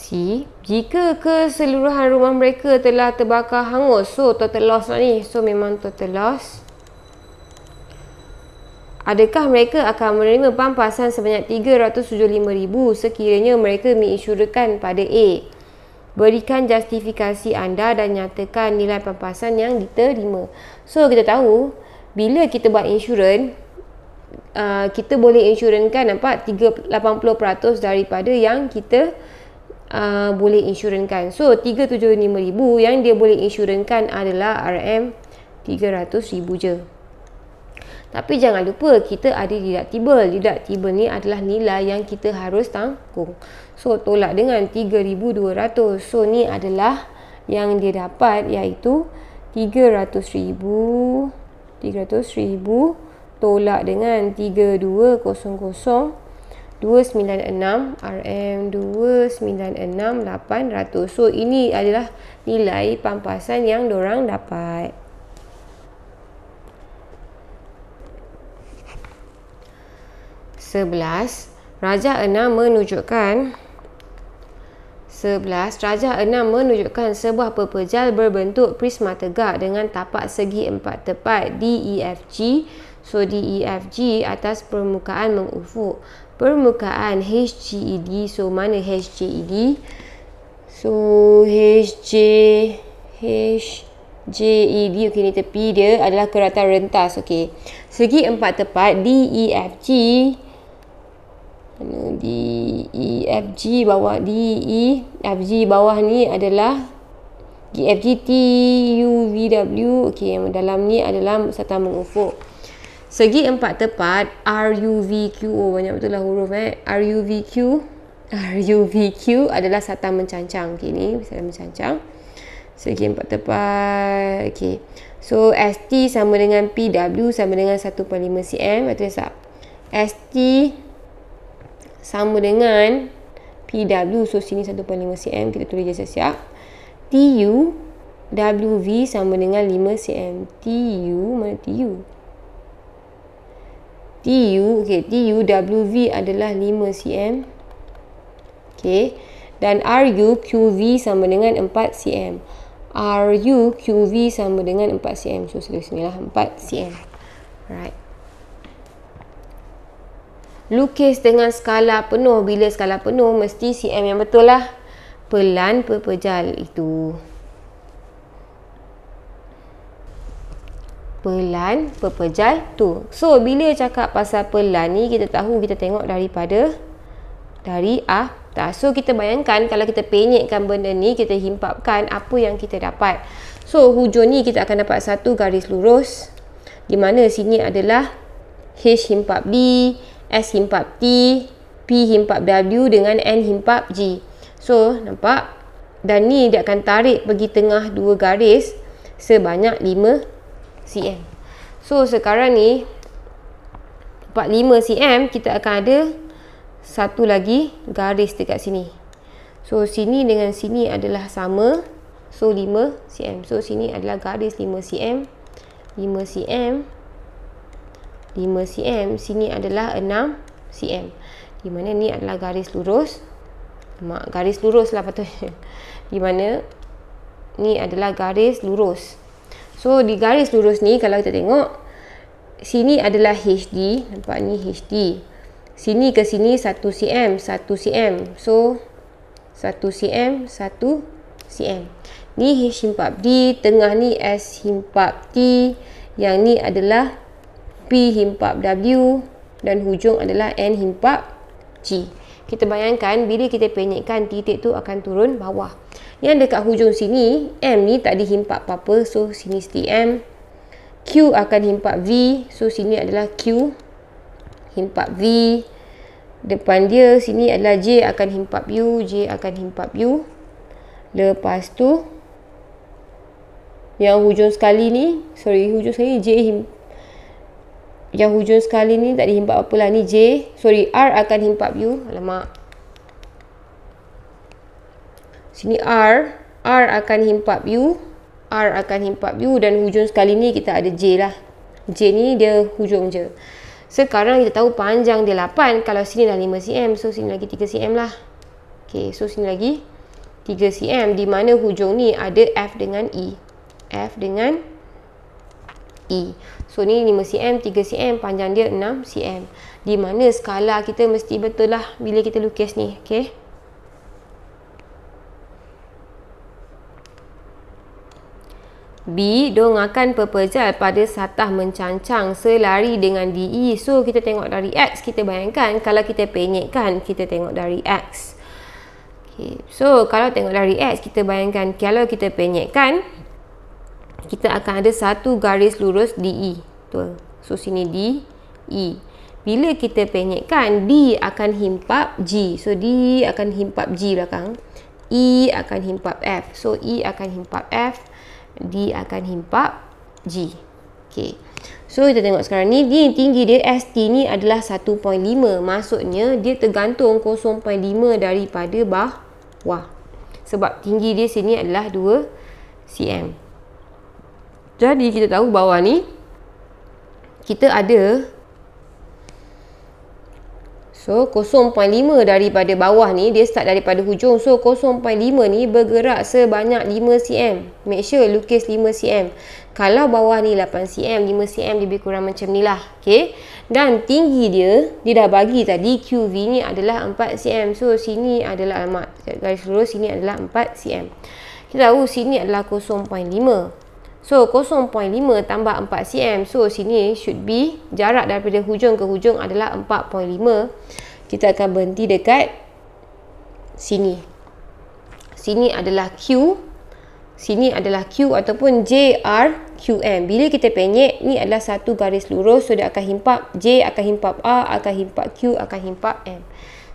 C. Jika keseluruhan rumah mereka telah terbakar hangus, so total loss lah ni. So memang total loss. Adakah mereka akan menerima pampasan sebanyak 375,000 sekiranya mereka menginsyurkan pada A? Berikan justifikasi anda dan nyatakan nilai pampasan yang diterima. So kita tahu bila kita buat insurans, kita boleh insyurankan 80% daripada yang kita boleh insyurankan. So 375,000 yang dia boleh insyurankan adalah RM300,000 je. Tapi jangan lupa kita ada deductible. Deductible ni adalah nilai yang kita harus tanggung. So tolak dengan 3,200. So ni adalah yang dia dapat, iaitu 300,000 tolak dengan 3200 296 RM296,800. So ini adalah nilai pampasan yang dorang dapat. Rajah 6 menunjukkan sebuah pepejal berbentuk prisma tegak dengan tapak segi 4 tepat DEFG. So DEFG atas permukaan mengufuk. Permukaan HGED. So mana HGED? So HGED, okey, ni tepi dia adalah keratan rentas. Okey, segi 4 tepat DEFG. DEFG bawah, DEFG bawah ni adalah DEFG TUVW. Okey, yang dalam ni adalah serta mengufuk. Segi 4 tepat RUVQ. Oh, banyak betul lah huruf RUVQ adalah sata mencancang. Okey, ni sata mencancang. Segi 4 tepat. Okey. So ST sama dengan PW sama dengan 1/5 cm. Betul tak? ST sama dengan PW. So sini 1/5 cm. Kita tulis je siap. TU WV sama dengan 5 cm. TU mana TU? Okey, TUWV adalah 5 cm. Okey. Dan RUQV sama dengan 4 cm. RUQV sama dengan 4 cm. So tulis sini lah 4 cm. Alright. Lukis dengan skala penuh. Bila skala penuh mesti cm yang betul lah. Pelan pepejal itu. Pelan pepejal tu. So bila cakap pasal pelan ni, kita tahu, kita tengok dari atas. So kita bayangkan kalau kita penyekkan benda ni, kita himpapkan apa yang kita dapat. So hujung ni kita akan dapat satu garis lurus, di mana sini adalah H himpap D, S himpap T, P himpap W dengan N himpap G. So nampak? Dan ni dia akan tarik pergi tengah dua garis sebanyak 5 cm. So sekarang ni 45 cm, kita akan ada satu lagi garis dekat sini. So sini dengan sini adalah sama. So 5 cm. So sini adalah garis 5 cm. 5 cm. 5 cm. Sini adalah 6 cm. Di mana ni adalah garis lurus. Garis lurus lah patutnya. Di mana ni adalah garis lurus. So di garis lurus ni kalau kita tengok, sini adalah HD, nampak ni HD. Sini ke sini 1 cm, 1 cm. So 1 cm, 1 cm. Ni H himpap D, tengah ni S himpap T, yang ni adalah P himpap W dan hujung adalah N himpap G. Kita bayangkan bila kita penyekkan, titik tu akan turun bawah. Yang dekat hujung sini, M ni tak dihimpap apa-apa. So, sini mesti M. Q akan himpap V. So, sini adalah Q himpap V. Depan dia, sini adalah J akan himpap U. J akan himpap U. Lepas tu, yang hujung sekali ni, J yang hujung sekali ni tak dihimpap apalah. Ni R akan himpap U. Alamak. Sini R akan himpap U. R akan himpap U dan hujung sekali ni kita ada J lah. J ni dia hujung je. Sekarang kita tahu panjang dia 8. Kalau sini dah 5 cm. So sini lagi 3 cm lah. Okay, so sini lagi 3 cm. Di mana hujung ni ada F dengan E. F dengan E. So ni 5 cm, 3 cm, panjang dia 6 cm. Di mana skala kita mesti betul lah bila kita lukis ni. Okay. B, dongakkan pepejal pada satah mencancang selari dengan DE. So, kita tengok dari X, kita bayangkan kalau kita penyekkan, kita tengok dari X. Okay. So, kalau tengok dari X, kita bayangkan kalau kita penyekkan, kita akan ada satu garis lurus DE. Betul. So, sini DE. Bila kita penyekkan, D akan himpap G. So, D akan himpap G belakang. E akan himpap F. So, E akan himpap F. D akan himpap G. Okay. So, kita tengok sekarang ni. Tinggi dia ST ni adalah 1.5. Maksudnya, dia tergantung 0.5 daripada bawah. Sebab tinggi dia sini adalah 2 cm. Jadi, kita tahu bawah ni, kita ada 0.5 daripada bawah ni, dia start daripada hujung. So, 0.5 ni bergerak sebanyak 5 cm. Make sure lukis 5 cm. Kalau bawah ni 8 cm, 5 cm lebih kurang macam ni lah. Okay. Dan tinggi dia dah bagi tadi QV ni adalah 4 cm. So, sini adalah garis lurus, sini adalah 4 cm. Kita tahu sini adalah 0.5. So, 0.5 tambah 4 cm. So, sini should be jarak daripada hujung ke hujung adalah 4.5. Kita akan berhenti dekat sini. Sini adalah Q. Sini adalah Q ataupun JRQM. Bila kita penyek, ni adalah satu garis lurus. So, dia akan himpap J, akan himpap R, akan himpap Q, akan himpap M.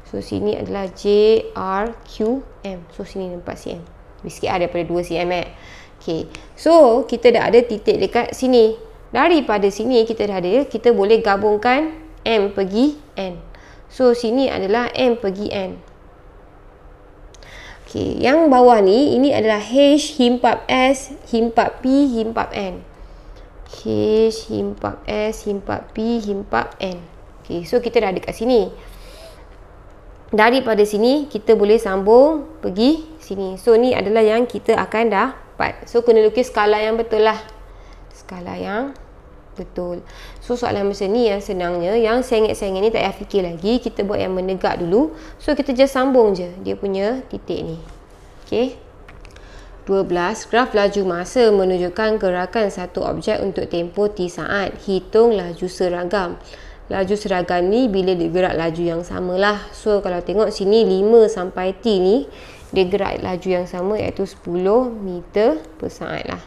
So, sini adalah JRQM. So, sini 4 cm. Lebih sikit daripada 2 cm Okay. So, kita dah ada titik dekat sini. Daripada sini kita dah ada, kita boleh gabungkan M pergi N. So, sini adalah M pergi N. Okay. Yang bawah ni, ini adalah H himpap S, himpap P, himpap N. H himpap S, himpap P, himpap N. Okay. So, kita dah ada kat sini. Daripada sini, kita boleh sambung pergi sini. So, ni adalah yang kita akan dapat. So, kena lukis skala yang betul lah. Skala yang betul. So, soalan macam ni yang senangnya. Yang sengit-sengit ni tak payah fikir lagi. Kita buat yang menegak dulu. So, kita just sambung je dia punya titik ni. Okay. 12. Graf laju masa menunjukkan gerakan satu objek untuk tempoh T saat. Hitung laju seragam. Laju seragam ni bila dia gerak laju yang samalah. So, kalau tengok sini 5 sampai T ni, dia gerak laju yang sama iaitu 10 meter per saat lah.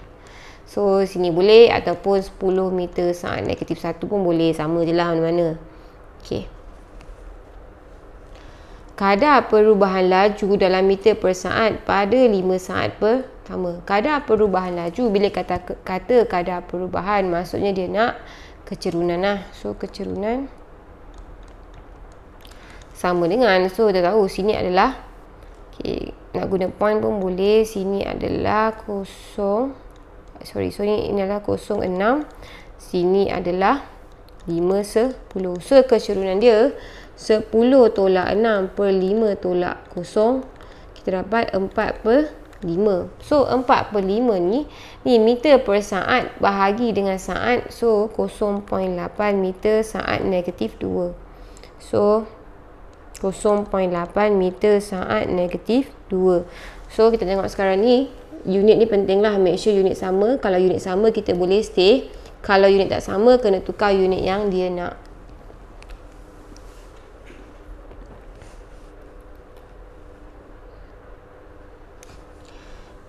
So, sini boleh ataupun 10 meter saat -1 pun boleh. Sama je lah mana-mana. Okay. Kadar perubahan laju dalam meter per saat pada 5 saat pertama. Kadar perubahan laju, bila kata kadar perubahan, maksudnya dia nak kecerunan lah. So, kecerunan sama dengan. So, dah tahu sini adalah okay, nak guna point pun boleh. Sini adalah 0. Sorry, ini adalah 0,6. Sini adalah 5/10. So, kecerunan dia 10 tolak 6 per 5 tolak 0. Kita dapat 4/5. So, 4/5 ni meter per saat bahagi dengan saat. So, 0.8 meter saat -2. So, 0.8 meter saat -2. So, kita tengok sekarang ni, unit ni penting lah. Make sure unit sama. Kalau unit sama, kita boleh stay. Kalau unit tak sama, kena tukar unit yang dia nak.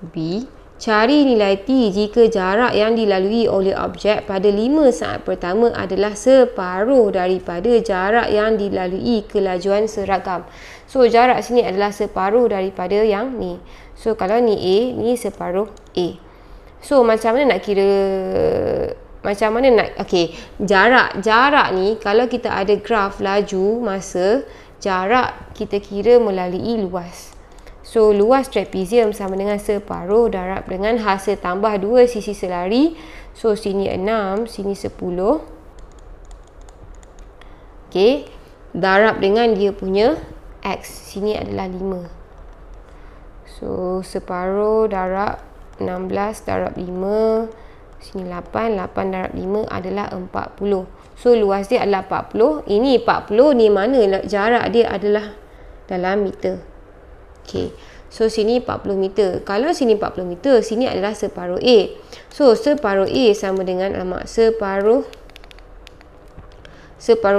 B. Cari nilai T jika jarak yang dilalui oleh objek pada 5 saat pertama adalah separuh daripada jarak yang dilalui kelajuan seragam. So, jarak sini adalah separuh daripada yang ni. So, kalau ni A, ni separuh A. So, macam mana nak kira macam mana nak, okey, jarak ni kalau kita ada graf laju masa, jarak kita kira melalui luas. So luas trapezium sama dengan separuh darab dengan hasil tambah dua sisi selari. So sini 6, sini 10. Okey, darab dengan dia punya X, sini adalah 5. So separuh darab 16 darab 5, sini 8 darab 5 adalah 40. So luas dia adalah 40. Ini 40 ni mana jarak dia adalah dalam meter. Okey. So sini 40 meter. Kalau sini 40 meter, sini adalah separuh A. So separuh A sama dengan separuh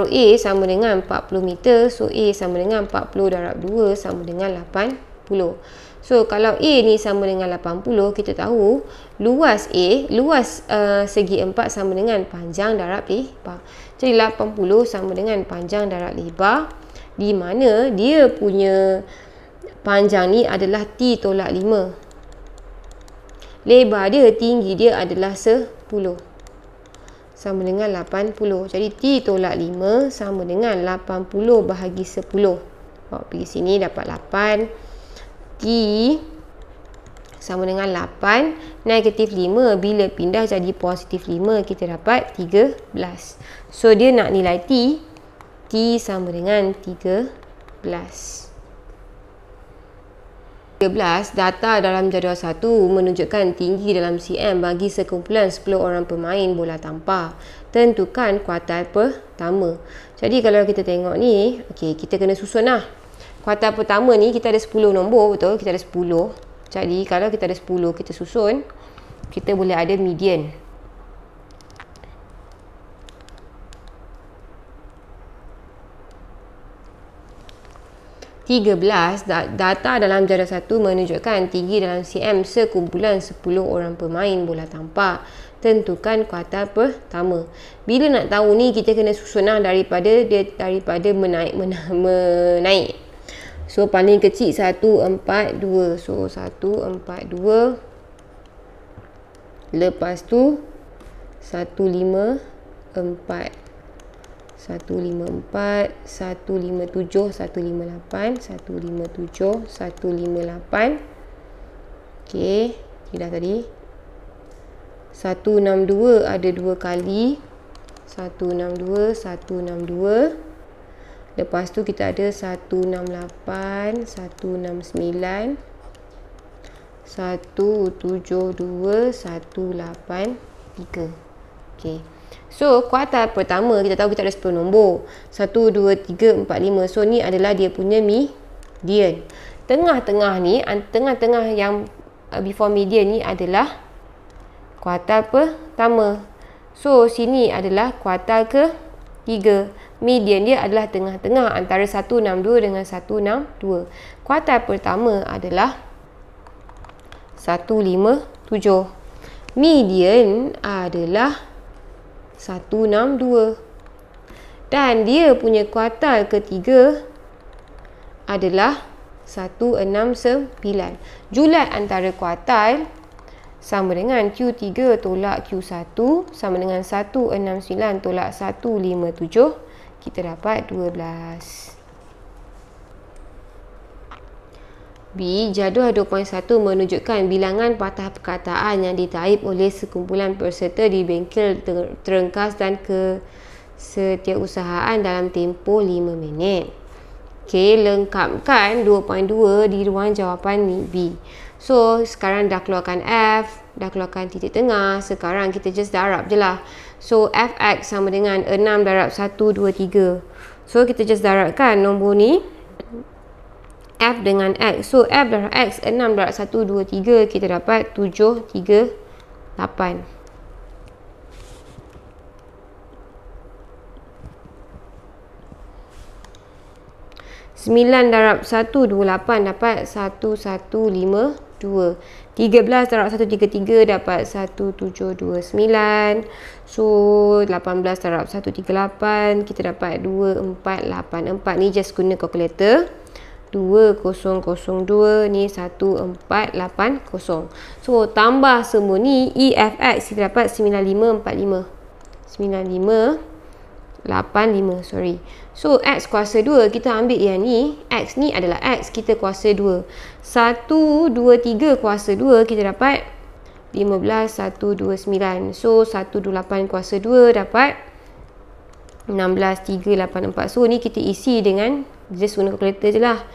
A sama dengan 40 meter. So A sama dengan 40 darab 2 sama dengan 80. So kalau A ni sama dengan 80, kita tahu luas A, luas segi 4 sama dengan panjang darab lebar. Jadi 80 sama dengan panjang darab lebar, di mana dia punya panjang ni adalah T tolak 5. Lebar dia, tinggi dia adalah 10. Sama dengan 80. Jadi T tolak 5 sama dengan 80 bahagi 10. Bawa pergi sini dapat 8. T sama dengan 8. Negatif 5 bila pindah jadi positif 5, kita dapat 13. So dia nak nilai T. T sama dengan 13. 13. Data dalam jadual 1 menunjukkan tinggi dalam cm bagi sekumpulan 10 orang pemain bola tampar. Tentukan kuartal pertama. Jadi kalau kita tengok ni, okey, kita kena susun lah. Kuartal pertama ni kita ada 10 nombor, betul? Kita ada 10. Jadi kalau kita ada 10, kita susun, kita boleh ada median. Data dalam jadual 1 menunjukkan tinggi dalam cm sekumpulan 10 orang pemain bola tampar. Tentukan kuartal pertama. Bila nak tahu ni, kita kena susun lah daripada menaik. So paling kecil 142. So 142. Lepas tu 154. 154, 157, 158, 157, 158. Okey, dah tadi. 162 ada 2 kali. 162, 162. Lepas tu kita ada 168, 169, 172, 183. Okey. So kuartal pertama kita tahu kita ada 10 nombor. 1, 2, 3, 4, 5. So ni adalah dia punya median. Tengah-tengah ni, tengah-tengah yang before median ni adalah kuartal pertama. So sini adalah kuartal ke-3. Median dia adalah tengah-tengah antara 162 dengan 162. Kuartal pertama adalah 157. Median adalah 162. Dan dia punya kuartal ketiga adalah 169. Julat antara kuartal sama dengan Q3 tolak Q1 sama dengan 169 tolak 157. Kita dapat 12. B. Jadual 2.1 menunjukkan bilangan patah perkataan yang ditaip oleh sekumpulan peserta di bengkel terengkas dan kesetiausahaan dalam tempoh 5 minit. Okey, lengkapkan 2.2 di ruang jawapan B. So, sekarang dah keluarkan F, dah keluarkan titik tengah. Sekarang kita just darab je lah. So, Fx sama dengan 6 darab 1, 2, 3. So, kita just darabkan nombor ni. F dengan X. So, F darab X 6 darab 1, 2, 3. Kita dapat 7, 3, 8. Sembilan darab 128 dapat 1152. 13 darab 133 dapat 1729. So 18 darab 138 kita dapat 2484. Ni just guna kalkulator. 2002 ni 1480. So tambah semua ni EFX kita dapat 9545. sorry. So X kuasa 2, kita ambil yang ni, X ni adalah X, kita kuasa 2. 1, 2, 3 kuasa 2, kita dapat 15, 129. So 128 kuasa 2 dapat 16, 3, 8, 4. So ni kita isi dengan just guna kalkulator je lah.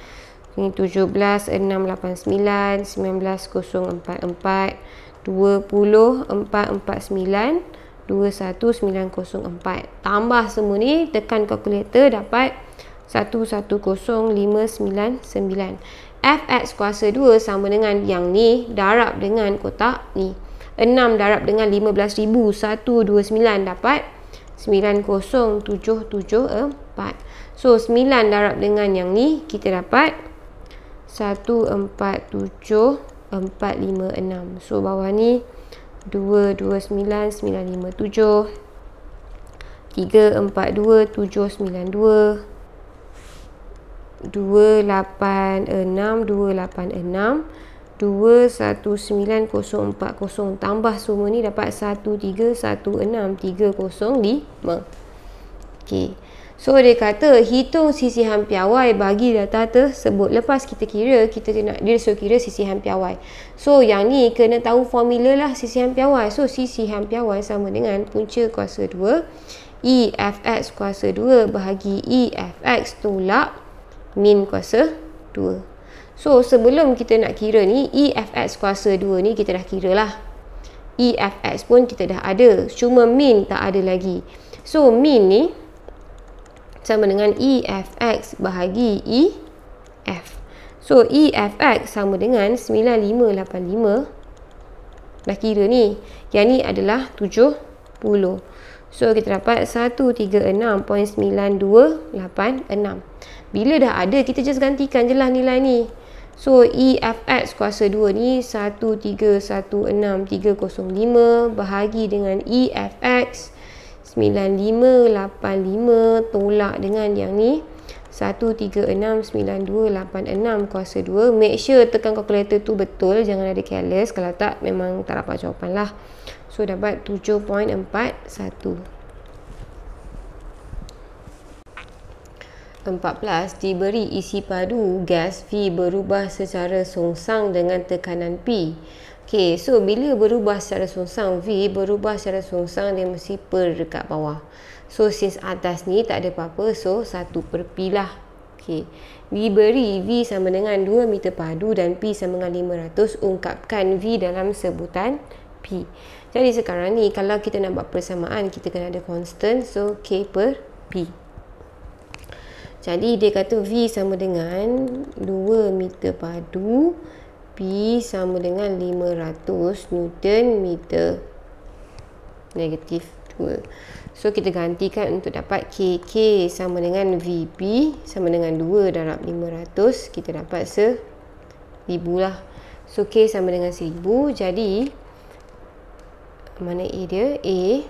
Ni 17, 6, 8, 9, 19, 0, 4, 4, 20, 4, 4, 9, 21904. Tambah semua ni, tekan kalkulator, dapat 110,599. Fx kuasa 2 sama dengan yang ni darab dengan kotak ni. 6 darab dengan 15,129 dapat 90774. So 9 darab dengan yang ni, kita dapat 147456. So bawah ni 229957, 342,792, 286,286, 219,040. Tambah semua ni dapat 1316,305. Okey. So dia kata hitung sisihan piawai bagi data tersebut. Lepas kita kira, dia suruh kira sisihan piawai. So yang ni kena tahu formula lah sisihan piawai. So sisihan piawai sama dengan punca kuasa 2 EFX kuasa 2 bahagi EFX tolak min kuasa 2. So sebelum kita nak kira ni, EFX kuasa 2 ni kita dah kira lah. EFX pun kita dah ada, cuma min tak ada lagi. So min ni sama dengan EFX bahagi EF. So EFX sama dengan 9585. Dah kira ni. Yang ni adalah 70. So kita dapat 136.9286. Bila dah ada, kita just gantikan je lah nilai ni. So EFX kuasa 2 ni 1316305 bahagi dengan EFX 9585 tolak dengan yang ni 1369286 kuasa 2. Make sure tekan kalkulator tu betul, jangan ada careless. Kalau tak, memang tak dapat jawapan lah. So dapat 7.41. 14. Diberi isi padu gas V berubah secara songsang dengan tekanan P. Okay, so bila berubah secara songsang, V berubah secara songsang, dia mesti per dekat bawah. So since atas ni tak ada apa-apa, so 1/P lah. Okay, diberi V sama dengan 2 meter padu dan P sama dengan 500, ungkapkan V dalam sebutan P. Jadi sekarang ni kalau kita nak buat persamaan, kita kena ada constant, so K per P. Jadi dia kata V sama dengan 2 meter padu, P sama dengan 500 Newton meter negatif 2. So kita gantikan untuk dapat KK sama dengan VP sama dengan 2 darab 500. Kita dapat 1000 lah. So K sama dengan 1000. Jadi mana A dia? A.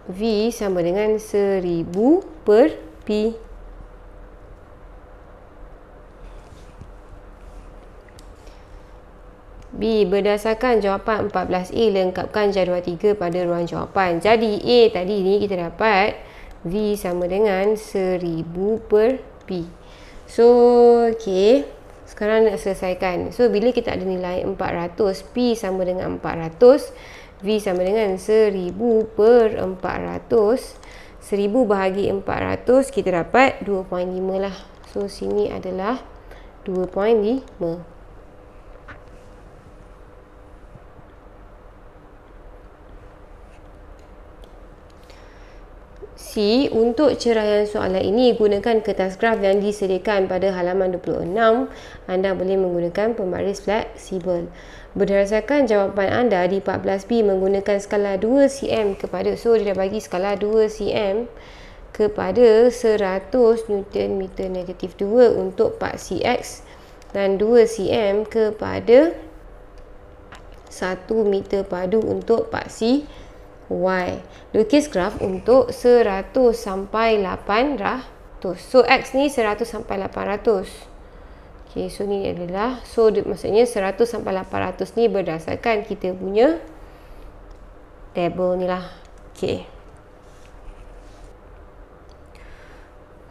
V sama dengan 1000 per P. B. Berdasarkan jawapan 14A, lengkapkan jadual 3 pada ruang jawapan. Jadi A tadi ni kita dapat V sama dengan 1000 per P. So, okay. Sekarang nak selesaikan. So, bila kita ada nilai 400, P sama dengan 400, V sama dengan 1000 per 400. 1000 bahagi 400, kita dapat 2.5 lah. So, sini adalah 2.5. C. Untuk ceraian soalan ini, gunakan kertas graf yang disediakan pada halaman 26. Anda boleh menggunakan pembaris fleksibel. Berdasarkan jawapan anda di 14B menggunakan skala 2 cm kepada, so dia dah bagi skala 2 cm kepada 100 Newton meter negatif 2 untuk part CX dan 2 cm kepada 1 meter padu untuk part C Y. Lukis graf untuk 100 sampai 800. So X ni 100 sampai 800. Okay, so ni adalah, so maksudnya 100 sampai 800 ni berdasarkan kita punya table ni lah. Okay.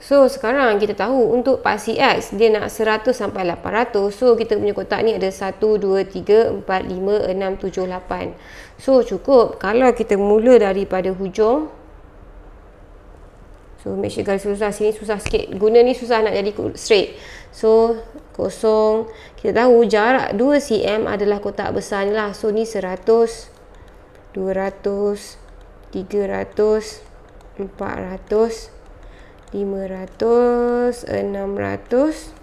So sekarang kita tahu untuk paksi X dia nak 100 sampai 800. So kita punya kotak ni ada 1, 2, 3, 4, 5, 6, 7, 8. So cukup kalau kita mula daripada hujung. So make sure garis susah, sini susah sikit. Guna ni susah nak jadi straight. So kosong. Kita tahu jarak 2 cm adalah kotak besar ni lah. So ni 100, 200, 300, 400, 500, 600,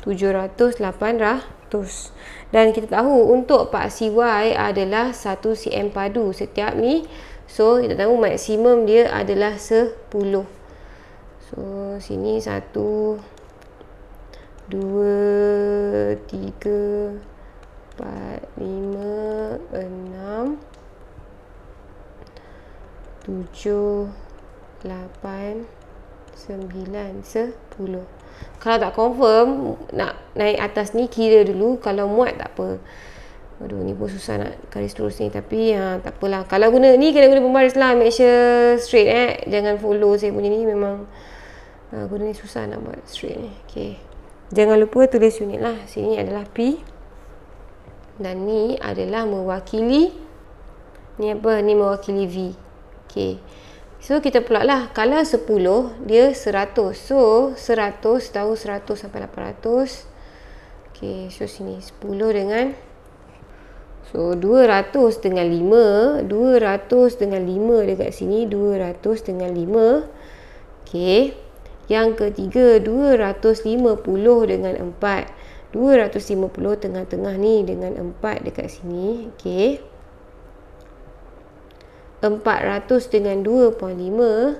700, 800. Dan kita tahu untuk paksi Y adalah 1 cm padu setiap ni. So kita tahu maksimum dia adalah 10. So sini 1, 2, 3, 4, 5, 6, 7, 8, 9, 10. Kalau tak confirm nak naik atas ni, kira dulu. Kalau muat tak apa. Aduh, ni pun susah nak garis terus ni. Tapi tak apalah. Kalau guna ni, kena guna pembaris lah. Make sure straight Jangan follow saya punya ni. Memang guna ni susah nak buat straight ni. Okay. Jangan lupa tulis unit lah. Sini adalah P. Dan ni adalah mewakili. Ni apa? Ni mewakili V. Okay. So kita pula lah, kalau 10 dia 100. So 100 tahu 100 sampai 800. Okay, so sini 10 dengan, so 200 dengan 5, 200 dengan 5 dekat sini, 200 dengan 5. Okay, yang ketiga 250 dengan 4, 250 tengah-tengah ni dengan 4 dekat sini. Okay, 400 dengan 2.5,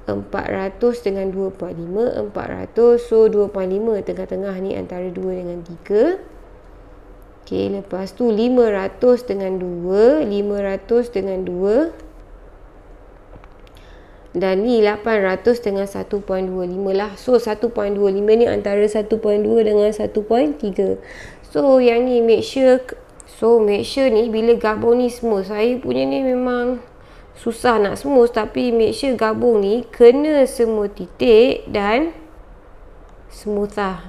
400 dengan 2.5, 400. So 2.5 tengah-tengah ni antara 2 dengan 3. Okey, lepas tu 500 dengan 2, 500 dengan 2. Dan ni 800 dengan 1.25 lah. So 1.25 ni antara 1.2 dengan 1.3. So yang ni make sure ni bila gabung ni smooth. Saya punya ni memang susah nak smooth, tapi make sure gabung ni kena semua titik dan smooth lah.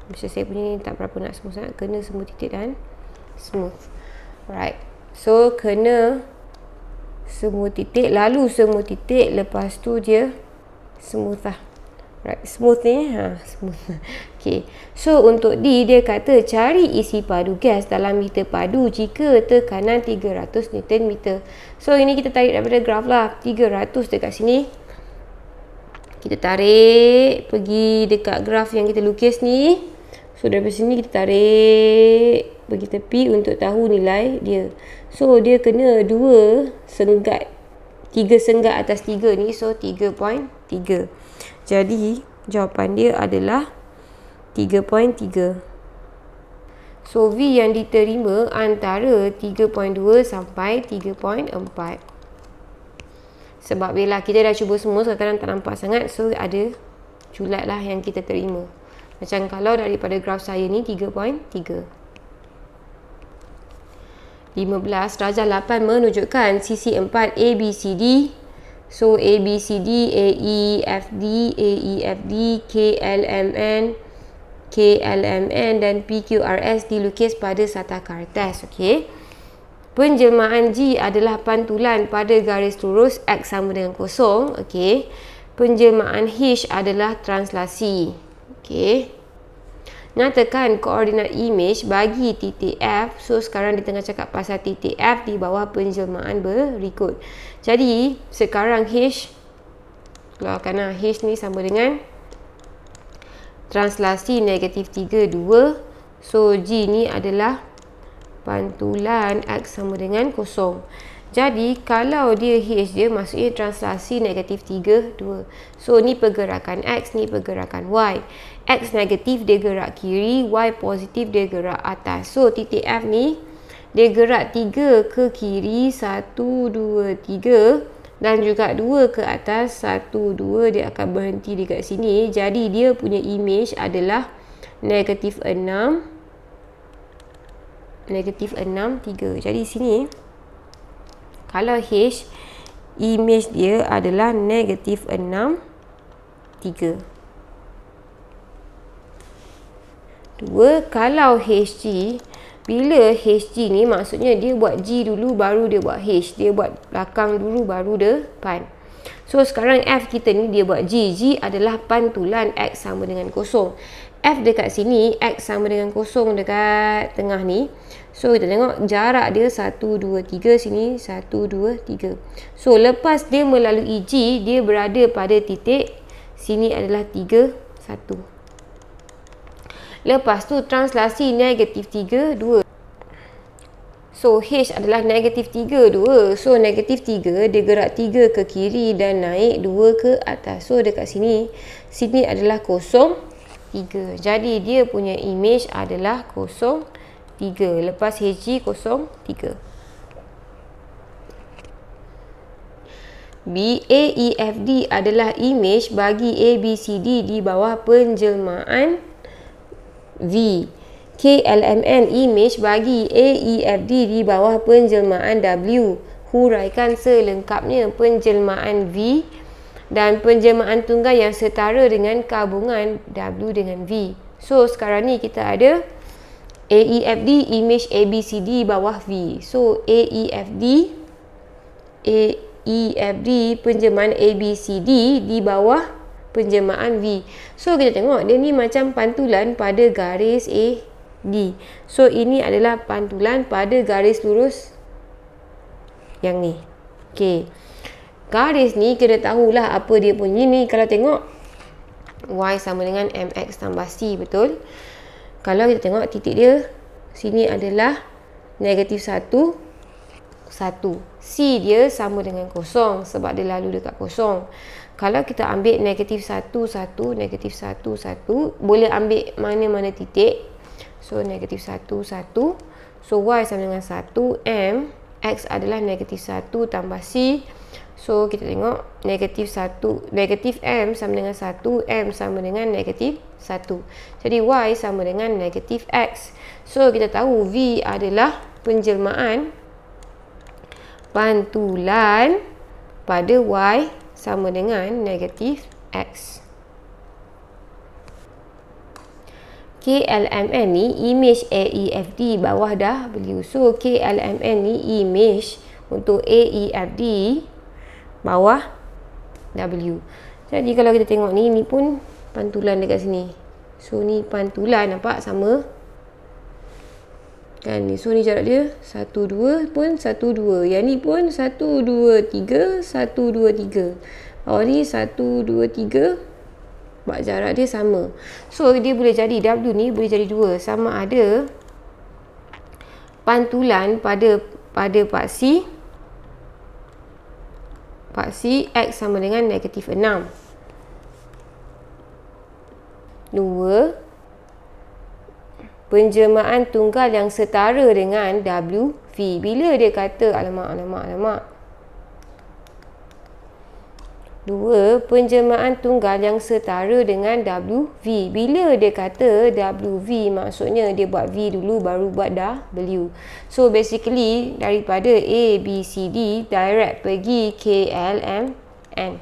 Macam saya punya ni tak berapa nak smooth sangat. Kena semua titik dan smooth. Alright. So kena semua titik, lalu semua titik, lepas tu dia smooth lah. Right, smooth ni smooth. Okay. So untuk D, dia kata cari isi padu gas dalam meter padu jika tekanan 300 Nm. So ini kita tarik daripada graf lah. 300 dekat sini. Kita tarik pergi dekat graf yang kita lukis ni. So daripada sini kita tarik pergi tepi untuk tahu nilai dia. So dia kena 2 senggat, 3 senggat atas 3 ni. So 3.3. Jadi jawapan dia adalah 3.3. So V yang diterima antara 3.2 sampai 3.4. Sebab bila kita dah cuba semua, kadang-kadang tak nampak sangat. So ada julat lah yang kita terima. Macam kalau daripada graf saya ni 3.3. 15 darjah 8 menunjukkan sisi 4 ABCD. So ABCD, AEFD, AEFD, KLMN, KLMN dan PQRS dilukis pada sata kertas. Okey. Penjelmaan G adalah pantulan pada garis lurus X sama dengan kosong. Okey. Penjelmaan H adalah translasi. Okey. Nyatakan koordinat imej bagi titik F. So sekarang dia tengah cakap pasal titik F di bawah penjelmaan berikut. Jadi sekarang H, keluarkan H ni sama dengan translasi negatif 3, 2. So G ni adalah pantulan X sama dengan kosong. Jadi kalau dia H dia maksudnya translasi negatif 3, 2. So ni pergerakan X, ni pergerakan Y. X negatif dia gerak kiri, Y positif dia gerak atas. So titik F ni dia gerak 3 ke kiri, 1, 2, 3 dan juga 2 ke atas, 1, 2 dia akan berhenti dekat sini. Jadi dia punya imej adalah negatif 6, negatif 6, 3. Jadi sini kalau H, imej dia adalah negatif 6, 3. 2. Kalau HG, bila HG ni maksudnya dia buat G dulu baru dia buat H. Dia buat belakang dulu baru depan. So sekarang F kita ni dia buat G. G adalah pantulan X sama dengan kosong. F dekat sini, X sama dengan kosong dekat tengah ni. So kita tengok jarak dia 1, 2, 3 sini, 1, 2, 3. So lepas dia melalui G, dia berada pada titik sini adalah 3, 1. Lepas tu translasi negatif 3, 2. So H adalah negatif 3, 2. So negatif 3 dia gerak 3 ke kiri dan naik 2 ke atas. So dekat sini, sini adalah 0, 3. Jadi dia punya image adalah 0, 3. Lepas HG 0, 3. B, A, E, F, D adalah image bagi A, B, C, D di bawah penjelmaan V. K, L, M, N image bagi A, E, F, D di bawah penjelmaan W. Huraikan selengkapnya penjelmaan V dan penjelmaan tunggal yang setara dengan gabungan W dengan V. So sekarang ni kita ada A, E, F, D image A, B, C, D bawah V. So A, E, F, D, A, E, F, D penjelmaan A, B, C, D di bawah penjelmaan V. So kita tengok dia ni macam pantulan pada garis A, D. So ini adalah pantulan pada garis lurus yang ni. Okey. Garis ni kita tahulah apa dia punya ni. Kalau tengok Y sama dengan MX tambah C, betul? Kalau kita tengok titik dia sini adalah negatif 1, 1. C dia sama dengan kosong sebab dia lalu dekat kosong. Kalau kita ambil negatif 1, 1, negatif 1, 1, boleh ambil mana-mana titik. So negatif 1, 1. So Y sama dengan 1, M. X adalah negatif 1 tambah C. So kita tengok negatif 1, negatif M sama dengan 1, M sama dengan negatif 1. Jadi Y sama dengan negatif X. So kita tahu V adalah penjelmaan pantulan pada Y sama dengan negatif X. K, L, M, N ni image A, E, F, D bawah W. So K, L, M, N ni image untuk A, E, F, D bawah W. Jadi kalau kita tengok ni, ni pun pantulan dekat sini. So ni pantulan, nampak sama kan ni. So ni jarak dia 1, 2 pun 1, 2. Yang ni pun 1, 2, 3, 1, 2, 3. Bawah ni 1, 2, 3. Sebab jarak dia sama. So dia boleh jadi W ni boleh jadi 2. Sama ada pantulan pada part C. Part C X sama dengan negatif 6. 2. Penjelmaan tunggal yang setara dengan W, V. Bila dia kata, alamak. 2. Penjelmaan tunggal yang setara dengan W, V. Bila dia kata W, V, maksudnya dia buat V dulu baru buat W. So basically daripada A, B, C, D direct pergi K, L, M, N.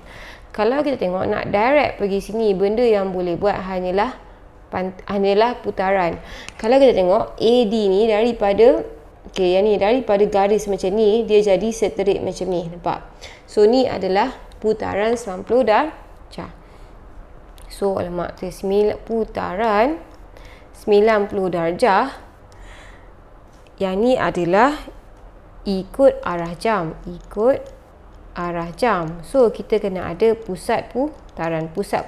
Kalau kita tengok nak direct pergi sini, benda yang boleh buat hanyalah putaran. Kalau kita tengok AD ni daripada yang ni daripada garis macam ni dia jadi straight macam ni, nampak? So ni adalah putaran 90 darjah. So alamak tu putaran 90 darjah. Yang ni adalah ikut arah jam, So kita kena ada pusat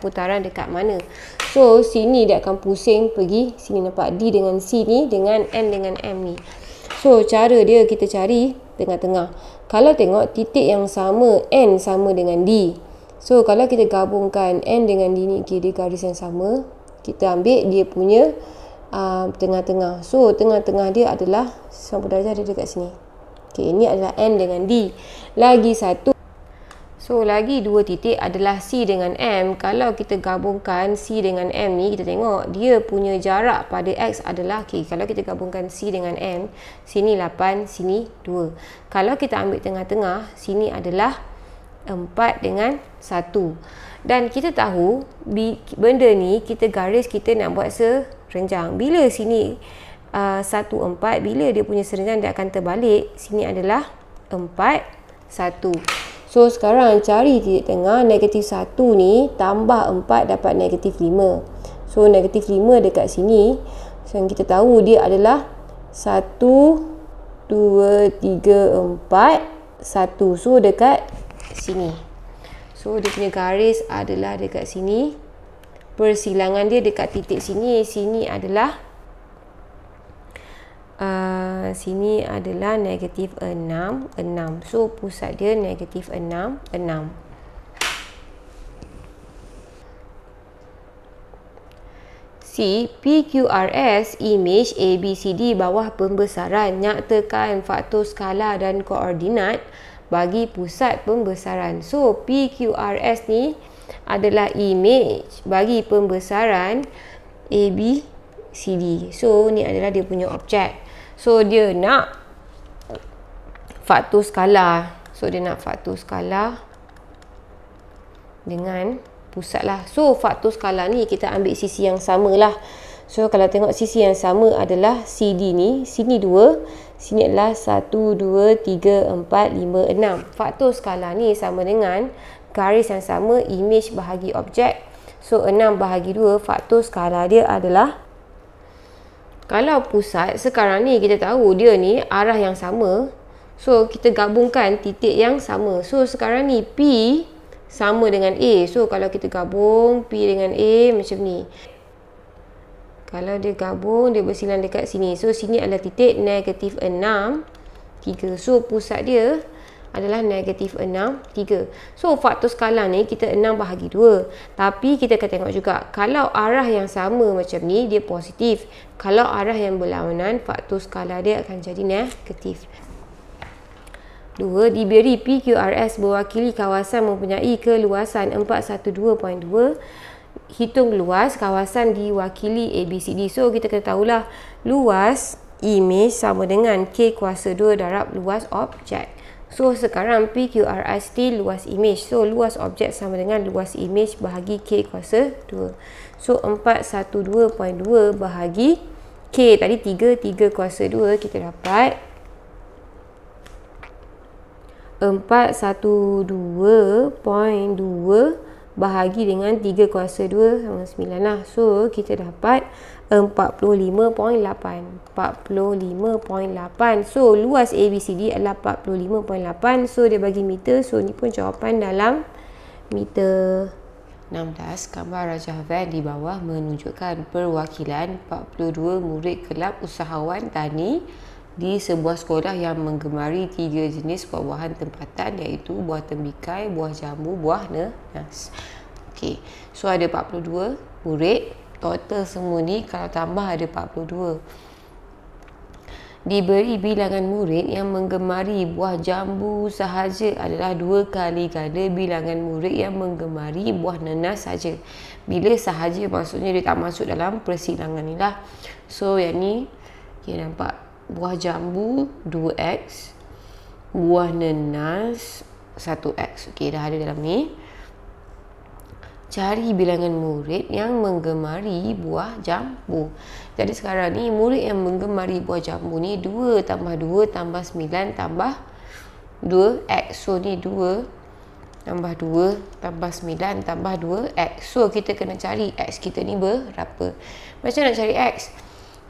putaran dekat mana. So sini dia akan pusing pergi sini, nampak? D dengan C ni dengan N dengan M ni. So cara dia kita cari tengah-tengah. Kalau tengok titik yang sama, N sama dengan D. So kalau kita gabungkan N dengan D ni, dia garis yang sama, kita ambil dia punya tengah-tengah. So tengah-tengah dia adalah 90 darjah, dia dekat sini. Ini adalah N dengan D. Lagi satu. So lagi dua titik adalah C dengan M. Kalau kita gabungkan C dengan M ni, kita tengok dia punya jarak pada X adalah kalau kita gabungkan C dengan M, sini 8, sini 2. Kalau kita ambil tengah-tengah, sini adalah 4 dengan 1. Dan kita tahu benda ni kita garis, kita nak buat serenjang. Bila sini 1, 4, bila dia punya serenjang dia akan terbalik. Sini adalah 4, 1. So sekarang cari titik tengah. Negatif 1 ni tambah 4 dapat negatif 5. So negatif 5 dekat sini. So yang kita tahu dia adalah 1, 2, 3, 4, 1. So dekat sini. So dia punya garis adalah dekat sini. Persilangan dia dekat titik sini. Sini adalah negatif 6, 6. So pusat dia negatif 6, 6. C. PQRS image ABCD bawah pembesaran. Nyatakan faktor skala dan koordinat bagi pusat pembesaran. So PQRS ni adalah image bagi pembesaran ABCD. So ni adalah dia punya objek. So dia nak faktor skala. So dia nak faktor skala dengan pusat lah. So faktor skala ni kita ambil sisi yang sama lah. So kalau tengok sisi yang sama adalah CD ni. Sini 2. Sini adalah 1, 2, 3, 4, 5, 6. Faktor skala ni sama dengan garis yang sama, image bahagi objek. So 6 bahagi 2. Faktor skala dia adalah, kalau pusat sekarang ni kita tahu dia ni arah yang sama. So kita gabungkan titik yang sama. So sekarang ni P sama dengan A. So kalau kita gabung P dengan A macam ni. Kalau dia gabung, dia bersilang dekat sini. So sini adalah titik negatif 6, 3. So pusat dia adalah negatif 6, 3. So faktor skala ni kita 6 bahagi 2. Tapi kita akan tengok juga, kalau arah yang sama macam ni dia positif. Kalau arah yang berlawanan, faktor skala dia akan jadi negatif. 2. Diberi PQRS mewakili kawasan mempunyai keluasan 412.2. Hitung luas kawasan diwakili ABCD. So kita kena tahulah luas image sama dengan K kuasa 2 darab luas objek. So sekarang PQRS ni luas image. So luas objek sama dengan luas image bahagi K kuasa 2. So 412.2 bahagi K tadi 3 kuasa 2, kita dapat 412.2 bahagi dengan 3 kuasa 2 sama 9 lah. So kita dapat 45.8. 45.8. So luas ABCD adalah 45.8. So dia bagi meter. So ni pun jawapan dalam meter. 16. Gambar Raja Van di bawah menunjukkan perwakilan 42 murid kelab usahawan tani di sebuah sekolah yang menggemari 3 jenis buah-buahan tempatan, iaitu buah tembikai, buah jambu, buah nanas. Okey, so ada 42 murid. Total semua ni kalau tambah ada 42. Diberi bilangan murid yang menggemari buah jambu sahaja adalah 2 kali ganda bilangan murid yang menggemari buah nanas saja. Bila sahaja maksudnya dia tak masuk dalam persilangan ni lah. So yang ni kita nampak buah jambu 2x, buah nanas 1x. Okey, dah ada dalam ni. Cari bilangan murid yang menggemari buah jambu. Jadi sekarang ni murid yang menggemari buah jambu ni 2 tambah 2 tambah 9 tambah 2x. So ni 2 tambah 2 tambah 9 tambah 2x. So kita kena cari x kita ni berapa. Macam nak cari x?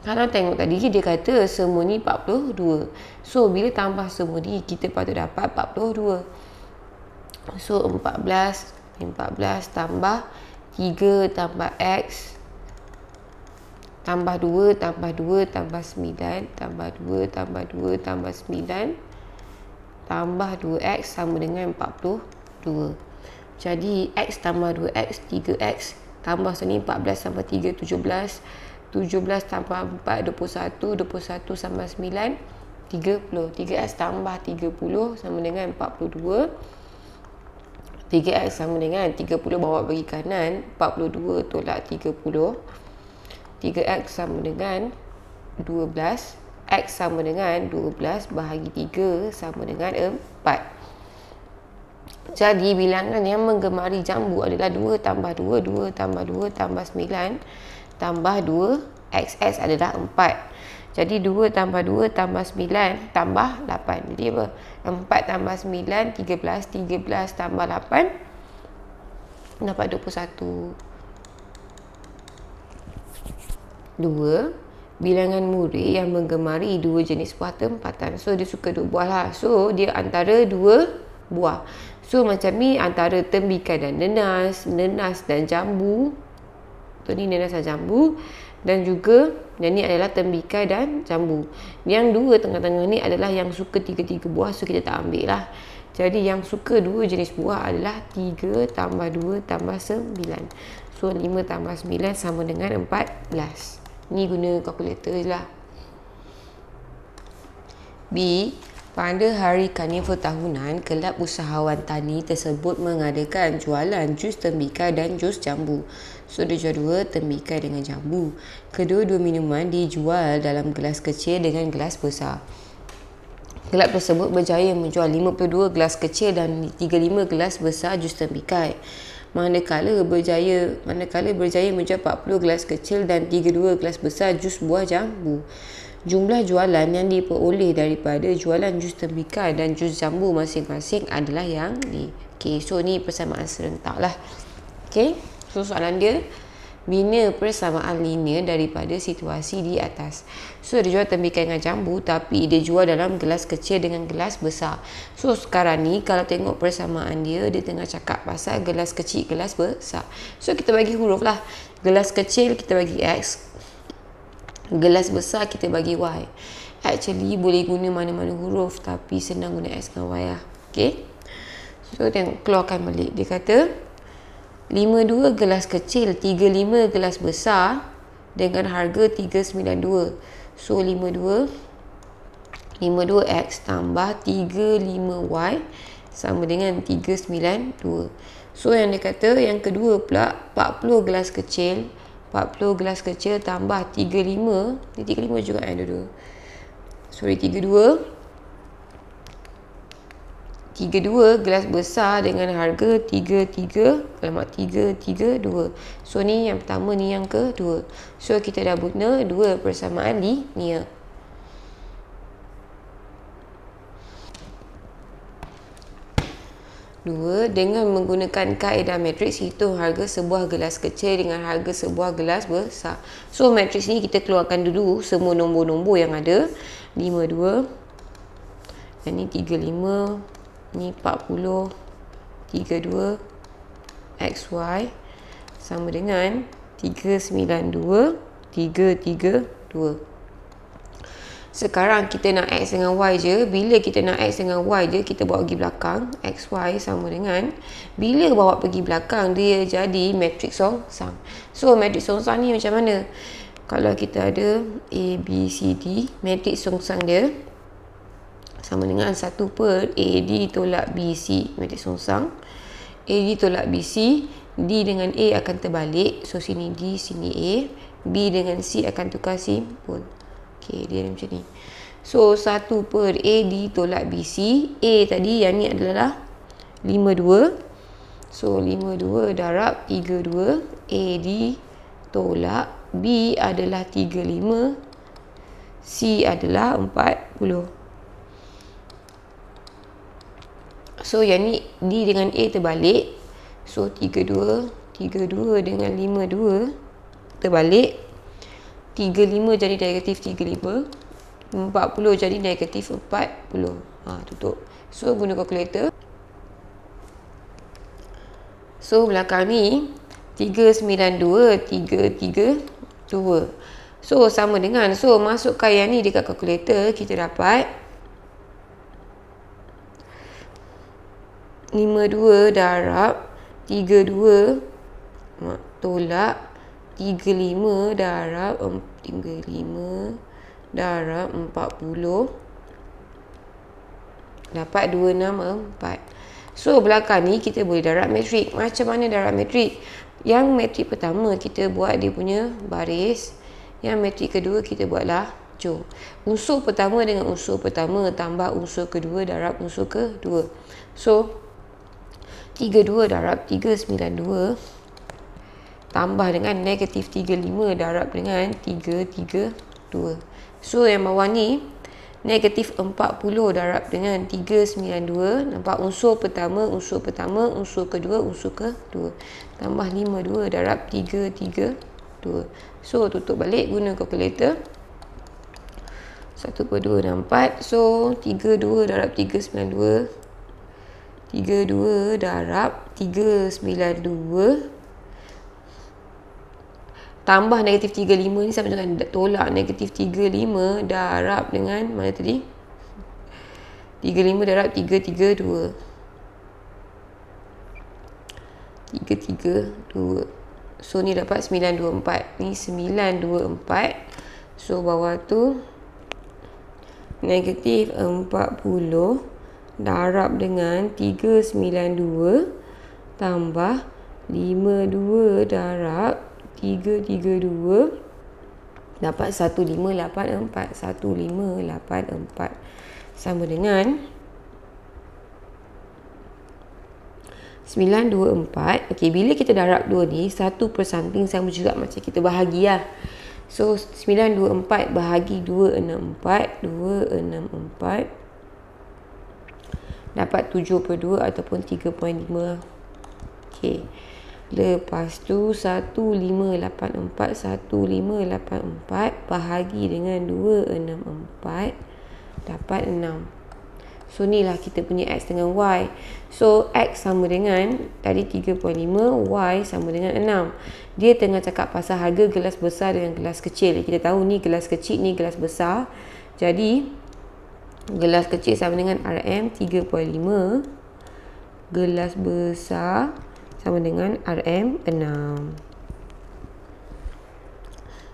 Kalau tengok tadi dia kata semua ni 42. So bila tambah semua ni kita patut dapat 42. So 14 tambah 3 tambah x tambah 2 tambah 2 tambah 9 tambah 2 tambah 2 tambah 9 tambah 2x sama dengan 42. Jadi x tambah 2x 3x tambah sini 14 tambah 3 17. 17 tambah 4 21. 21 tambah 9 30. 3x tambah 30 sama dengan 42. 3x sama dengan 30 bawa bagi kanan, 42 tolak 30. 3x sama dengan 12. X sama dengan 12 bahagi 3 sama dengan 4. Jadi bilangan yang menggemari jambu adalah 2 tambah 2, 2 tambah 2 tambah 9 tambah 2, XS adalah 4. Jadi 2 tambah 2 tambah 9 tambah 8. Jadi apa? 4 tambah 9, 13. 13 tambah 8 dapat 21. 2. Bilangan Muri yang menggemari 2 jenis buah tempatan. So dia suka 2 buah lah. So dia antara 2 buah. So macam ni antara tembikai dan nenas, nenas dan jambu. Tu ni nenas dan jambu. Dan juga yang ni adalah tembikai dan jambu. Yang 2 tengah-tengah ni adalah yang suka 3 buah. So kita tak ambil lah. Jadi yang suka 2 jenis buah adalah 3 tambah 2 tambah 9. So 5 tambah 9 sama dengan 14. Ni guna kalkulator je lah. B. Pada hari karnival tahunan, kelab usahawan tani tersebut mengadakan jualan jus tembikai dan jus jambu. So, dia jual 2 tembikai dengan jambu. Kedua-dua minuman dijual dalam gelas kecil dengan gelas besar. Kelab tersebut berjaya menjual 52 gelas kecil dan 35 gelas besar jus tembikai. Manakala berjaya menjual 40 gelas kecil dan 32 gelas besar jus buah jambu. Jumlah jualan yang diperoleh daripada jualan jus tembikai dan jus jambu masing-masing adalah yang ni. Okey, so ni persamaan serentak lah. Okey, so soalan dia, bina persamaan linear daripada situasi di atas. So dia jual tembikai dengan jambu tapi dia jual dalam gelas kecil dengan gelas besar. So sekarang ni kalau tengok persamaan dia tengah cakap pasal gelas kecil, gelas besar. So kita bagi huruf lah. Gelas kecil kita bagi X, gelas besar kita bagi Y. Actually boleh guna mana-mana huruf tapi senang guna X dengan Y lah. Okay, so tengok, keluarkan balik. Dia kata 52 gelas kecil, 35 gelas besar dengan harga 392. So 52X tambah 35Y sama dengan 392. So yang dia kata yang kedua pula 40 gelas kecil, 40 gelas kecil tambah 35. Ni 35 juga dua-dua. Sorry, 32 gelas besar dengan harga 332. So ni yang pertama, ni yang kedua. So kita dah guna 2 persamaan linear. Dengan menggunakan kaedah matriks, hitung harga sebuah gelas kecil dengan harga sebuah gelas besar. So matriks ni kita keluarkan dulu semua nombor-nombor yang ada. 52, yang ni 35, ni 40, 32, XY sama dengan 392, 332. Sekarang kita nak X dengan Y je. Bila kita nak X dengan Y je, kita bawa pergi belakang. XY sama dengan, bila bawa pergi belakang, dia jadi matriks songsang. So matriks songsang ni macam mana? Kalau kita ada A, B, C, D, matriks songsang dia sama dengan 1 per AD tolak BC. Matriks songsang AD tolak BC. D dengan A akan terbalik. So sini D, sini A. B dengan C akan tukar simpul. Okey, dia macam ni. So 1 per AD tolak BC. A tadi yang ni adalah 52. So 52 darab 32. AD tolak B adalah 35. C adalah 40. So yang ni D dengan A terbalik. So 32 dengan 52 terbalik. 35 jadi negatif 35. 40 jadi negatif 40. Tutup. So guna kalkulator. So belakang ni 392, 332. So sama dengan, so masukkan yang ni dekat kalkulator, kita dapat 52 darab 32 tolak 35 darab 35 darab 40 dapat 264. So belakang ni kita boleh darab matrik. Macam mana darab matrik? Yang matrik pertama kita buat dia punya baris. Yang matrik kedua kita buatlah jom. Unsur pertama dengan unsur pertama tambah unsur kedua darab unsur kedua. So 32 darab 392 tambah dengan negatif 35 darab dengan 332. So yang bawah ni negatif 40 darab dengan 392. Nampak unsur pertama, unsur kedua, unsur kedua. Tambah 52 darab 332. So tutup balik guna kalkulator. 1/264. So 32 darab 392. 32 darab 392 tambah negatif 35 ni sama dengan tolak negatif 35 darab dengan mana tadi? 35 darab 332. 332. So ni dapat 924. Ni 924. So bawah tu negatif 40 darab dengan 392 tambah 52 darab 332 dapat 1584. 1584 sama dengan 924. Okey, bila kita darab 2 ni, 1 per samping sama juga macam kita bahagi lah. So 924 bahagi 264. 264 dapat 7/2 ataupun 3.5. Okey. Lepas tu 1584. 1584 bahagi dengan 264 dapat 6. So ni lah kita punya X dengan Y. So X sama dengan tadi 3.5, Y sama dengan 6. Dia tengah cakap pasal harga gelas besar dengan gelas kecil. Kita tahu ni gelas kecil, ni gelas besar. Jadi gelas kecil sama dengan RM 3.5. Gelas besar sama dengan RM 6.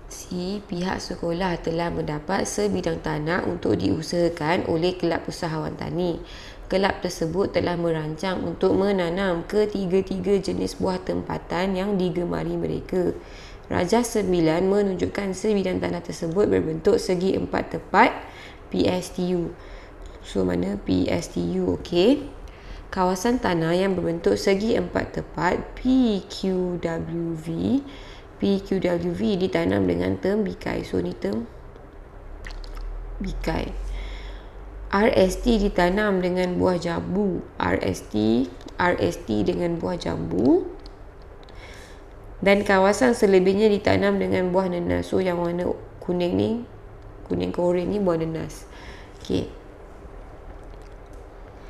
Si pihak sekolah telah mendapat sebidang tanah untuk diusahakan oleh kelab usahawan tani. Kelab tersebut telah merancang untuk menanam ketiga-tiga jenis buah tempatan yang digemari mereka. Rajah 9 menunjukkan sebidang tanah tersebut berbentuk segi 4 tepat PSTU. So mana PSTU? Okey. Kawasan tanah yang berbentuk segi 4 tepat PQWV. PQWV ditanam dengan term bikai. So ni term bikai. RST ditanam dengan buah jambu. RST dengan buah jambu. Dan kawasan selebihnya ditanam dengan buah nenas. So yang warna kuning ni, kuning ke oranye ni buah nenas. Okey.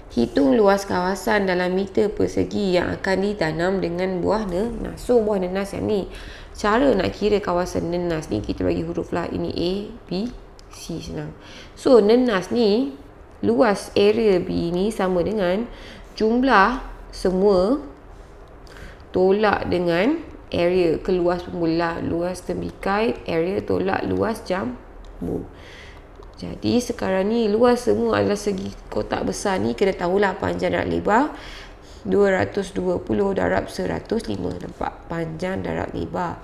Hitung luas kawasan dalam meter persegi yang akan ditanam dengan buah nenas. So buah nenas yang ni, cara nak kira kawasan nenas ni, kita bagi huruf lah. Ini A, B, C, senang. So nenas ni, luas area B ni sama dengan jumlah semua tolak dengan area keluas pemula. Luas tembikai, area tolak luas jambu. Jadi sekarang ni luas semua adalah segi kotak besar ni. Kena tahulah panjang darab lebar 220 darab 105. Nampak? Panjang darab lebar.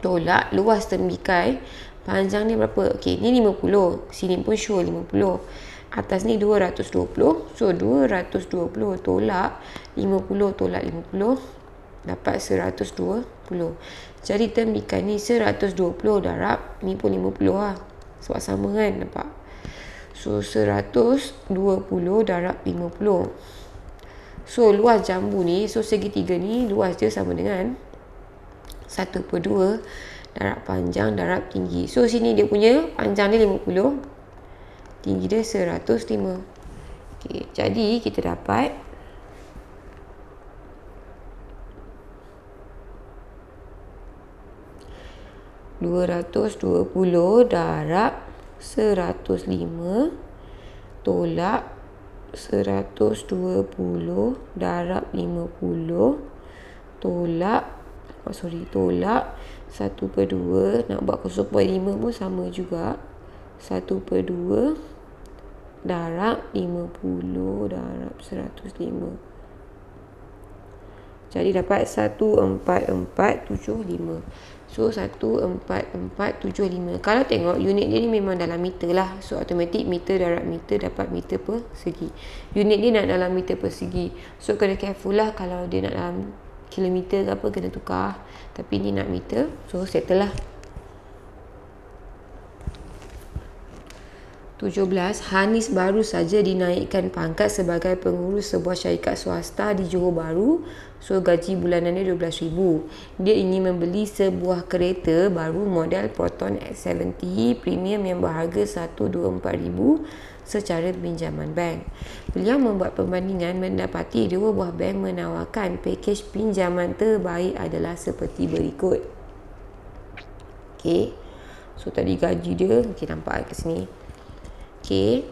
Tolak luas tembikai. Panjang ni berapa? Okey, ni 50. Sini pun sure 50. Atas ni 220. So 220 tolak 50 tolak 50 dapat 120. Jadi tembikai ni 120 darab ni pun 50 lah. Sebab sama kan, nampak? So 120 darab 50. So luas jambu ni, so segitiga ni luas dia sama dengan 1/2 darab panjang darab tinggi. So sini dia punya panjang dia 50, tinggi dia 105. Okey, jadi kita dapat (220 darab 105 tolak 120 darab 50 tolak tolak 1/2. Nak buat 0.5 pun sama juga. 1/2 darab 50 darab 105. Jadi dapat 14475. So 14475. Kalau tengok unit dia ni memang dalam meter lah. So automatik meter darab meter dapat meter persegi. Unit ni nak dalam meter persegi. So kena careful lah kalau dia nak dalam kilometer ke apa, kena tukar. Tapi ni nak meter. So settle lah. 17. Hanis baru saja dinaikkan pangkat sebagai pengurus sebuah syarikat swasta di Johor Bahru. So gaji bulanannya 12,000. Dia ingin membeli sebuah kereta baru model Proton X70 premium yang berharga 124,000 secara pinjaman bank. Beliau membuat perbandingan mendapati dua buah bank menawarkan pakej pinjaman terbaik adalah seperti berikut. Okey. So tadi gaji dia, okey, nampak ke sini. Okay.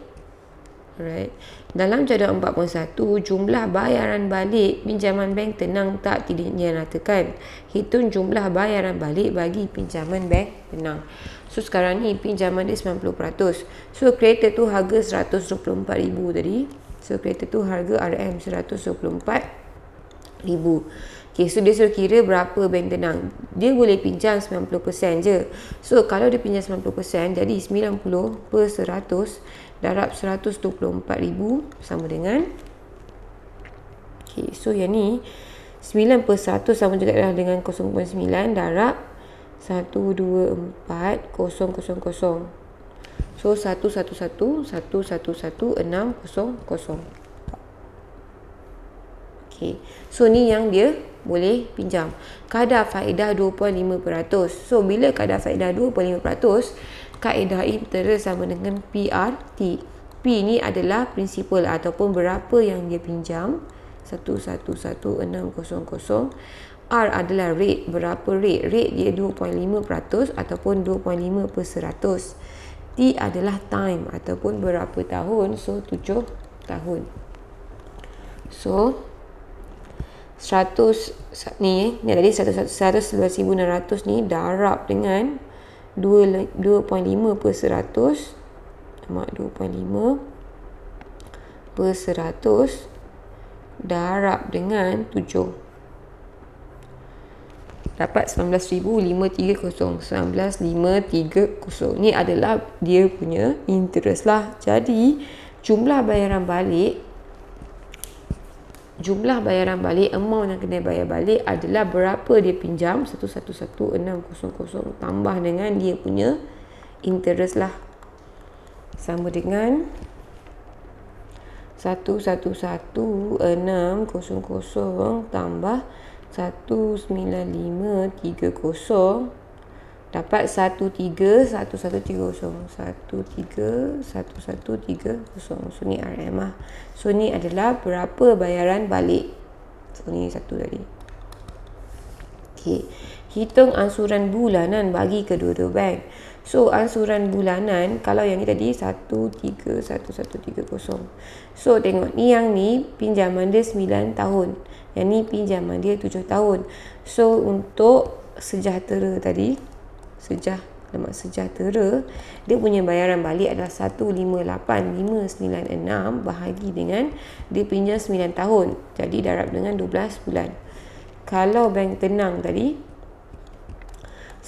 Alright. Dalam jadual 4.1, jumlah bayaran balik pinjaman bank tenang tak dinyatakan. Hitung jumlah bayaran balik bagi pinjaman bank tenang. So sekarang ni pinjaman dia 90%. So kereta tu harga 124,000 tadi. So kereta tu harga RM 124,000. Okay, so dia suruh kira berapa bank tenang. Dia boleh pinjam 90% je. So kalau dia pinjam 90%, jadi 90/100 darab 124,000 sama dengan, okay, so yang ni 9/100 sama juga dengan 0.9 darab 124,000. So 111,111,600. Okay. So ni yang dia boleh pinjam. Kadar faedah 2.5%. So bila kadar faedah 2.5%, kaedah ini terus sama dengan PRT. P ni adalah prinsipal ataupun berapa yang dia pinjam, 111,600. R adalah rate, berapa rate. Rate dia 2.5% ataupun 2.5%. T adalah time ataupun berapa tahun. So 7 tahun. So 100 ni tadi 111,600 ni darab dengan 2.5%. 2.5% darab dengan 7. Dapat 19,530. 19,530. Ni adalah dia punya interest lah. Jadi jumlah bayaran balik, amount yang kena bayar balik adalah berapa dia pinjam, 111,600 tambah dengan dia punya interest lah. Sama dengan 111,600 tambah 19530 dapat 131130. 131130. So ni RM lah. So ni adalah berapa bayaran balik. So ni satu tadi. Okey. Hitung ansuran bulanan bagi kedua-dua bank. So ansuran bulanan, kalau yang ni tadi 131130. So tengok ni, yang ni pinjaman dia 9 tahun. Yang ni pinjaman dia 7 tahun. So untuk sejahtera tadi, sejahtera, dia punya bayaran balik adalah 158,596 bahagi dengan dia pinjam 9 tahun. Jadi darab dengan 12 bulan. Kalau bank tenang tadi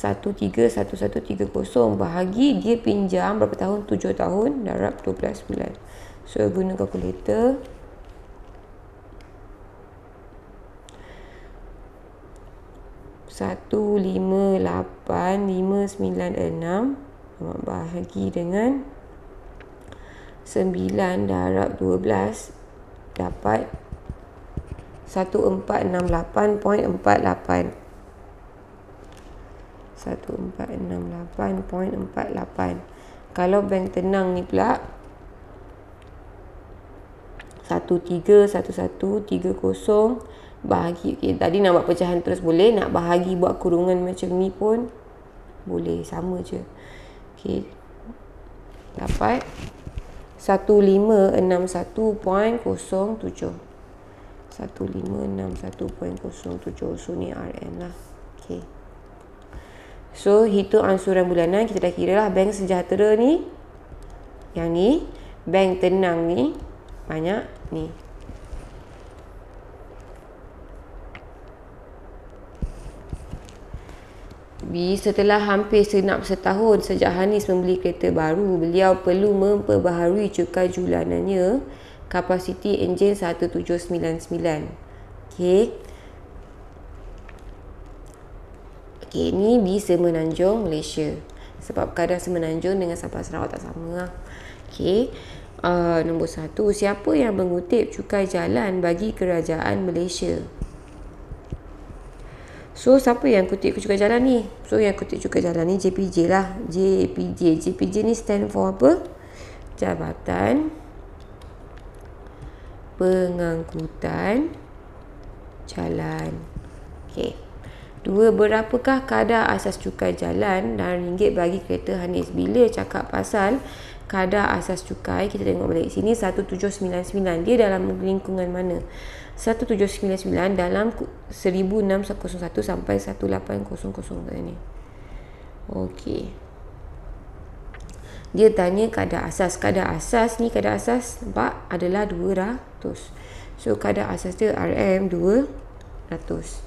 131130 bahagi dia pinjam berapa tahun, 7 tahun darab 12 bulan. So guna kalkulator. Satu 58596 bahagi dengan 9 darab 12 dapat 1468.48. 1468.48. Kalau bank tenang ni pula 131130 bahagi, okay, tadi nak buat pecahan terus boleh, nak bahagi buat kurungan macam ni pun boleh, sama je. Okay, dapat 1561.07. 1561.07. So ni RM lah. Okay. So hitung ansuran bulanan, kita dah kira lah bank sejahtera ni, yang ni, bank tenang ni, banyak ni. B. Setelah hampir genap setahun sejak Hanis membeli kereta baru, beliau perlu memperbaharui cukai julanannya kapasiti enjin 1799. Okey. Okey, ni B Semenanjung, Malaysia. Sebab kadar Semenanjung dengan Sabah Sarawak tak sama lah. Okey. Nombor 1. Siapa yang mengutip cukai jalan bagi kerajaan Malaysia? So, siapa yang kutip cukai jalan ni? So, yang kutip cukai jalan ni JPJ lah. JPJ ni stand for apa? Jabatan Pengangkutan Jalan. Okey. 2. Berapakah kadar asas cukai jalan dan ringgit bagi kereta Hanis? Bila cakap pasal kadar asas cukai, kita tengok balik sini 1799. Dia dalam lingkungan mana? 1799 dalam 1601 sampai 1800 ni. Okey. Dia tanya kadar asas. Kadar asas ni, kadar asas nampak adalah 200. So kadar asas dia RM 200.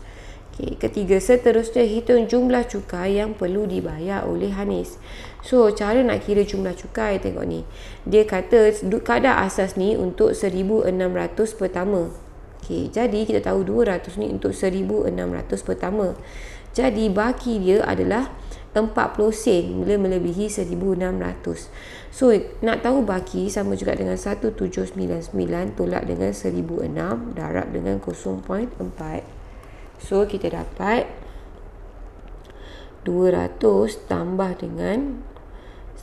Okey, ketiga, seterusnya hitung jumlah cukai yang perlu dibayar oleh Hanis. So cara nak kira jumlah cukai, tengok ni. Dia kata kadar asas ni untuk 1600 pertama. Okey, jadi kita tahu 200 ni untuk 1600 pertama. Jadi baki dia adalah 40 sen bila melebihi 1600. So nak tahu baki sama juga dengan 1799 tolak dengan 1006 darab dengan 0.4. So kita dapat 200 tambah dengan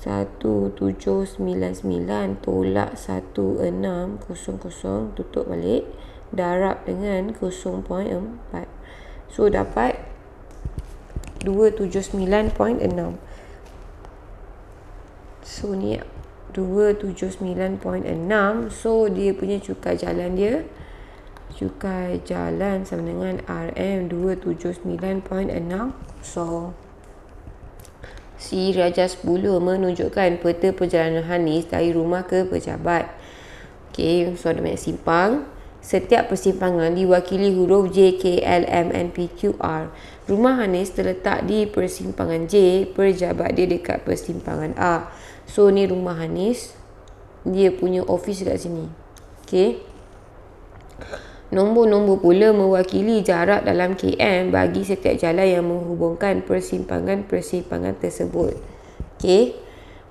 1799 tolak 1600 tutup balik darab dengan 0.4. So dapat 279.6. So ni 279.6. So dia punya cukai jalan dia, cukai jalan sama dengan RM 279.6. So si Raja 10 menunjukkan peta perjalanan Hanis dari rumah ke pejabat. Okey, so ada banyak simpang. Setiap persimpangan diwakili huruf J, K, L, M, N, P, Q, R. Rumah Hanis terletak di persimpangan J, pejabat dia dekat persimpangan A. So ni rumah Hanis, dia punya office dekat sini. Okey. Nombor-nombor pula mewakili jarak dalam km bagi setiap jalan yang menghubungkan persimpangan-persimpangan tersebut. Okey.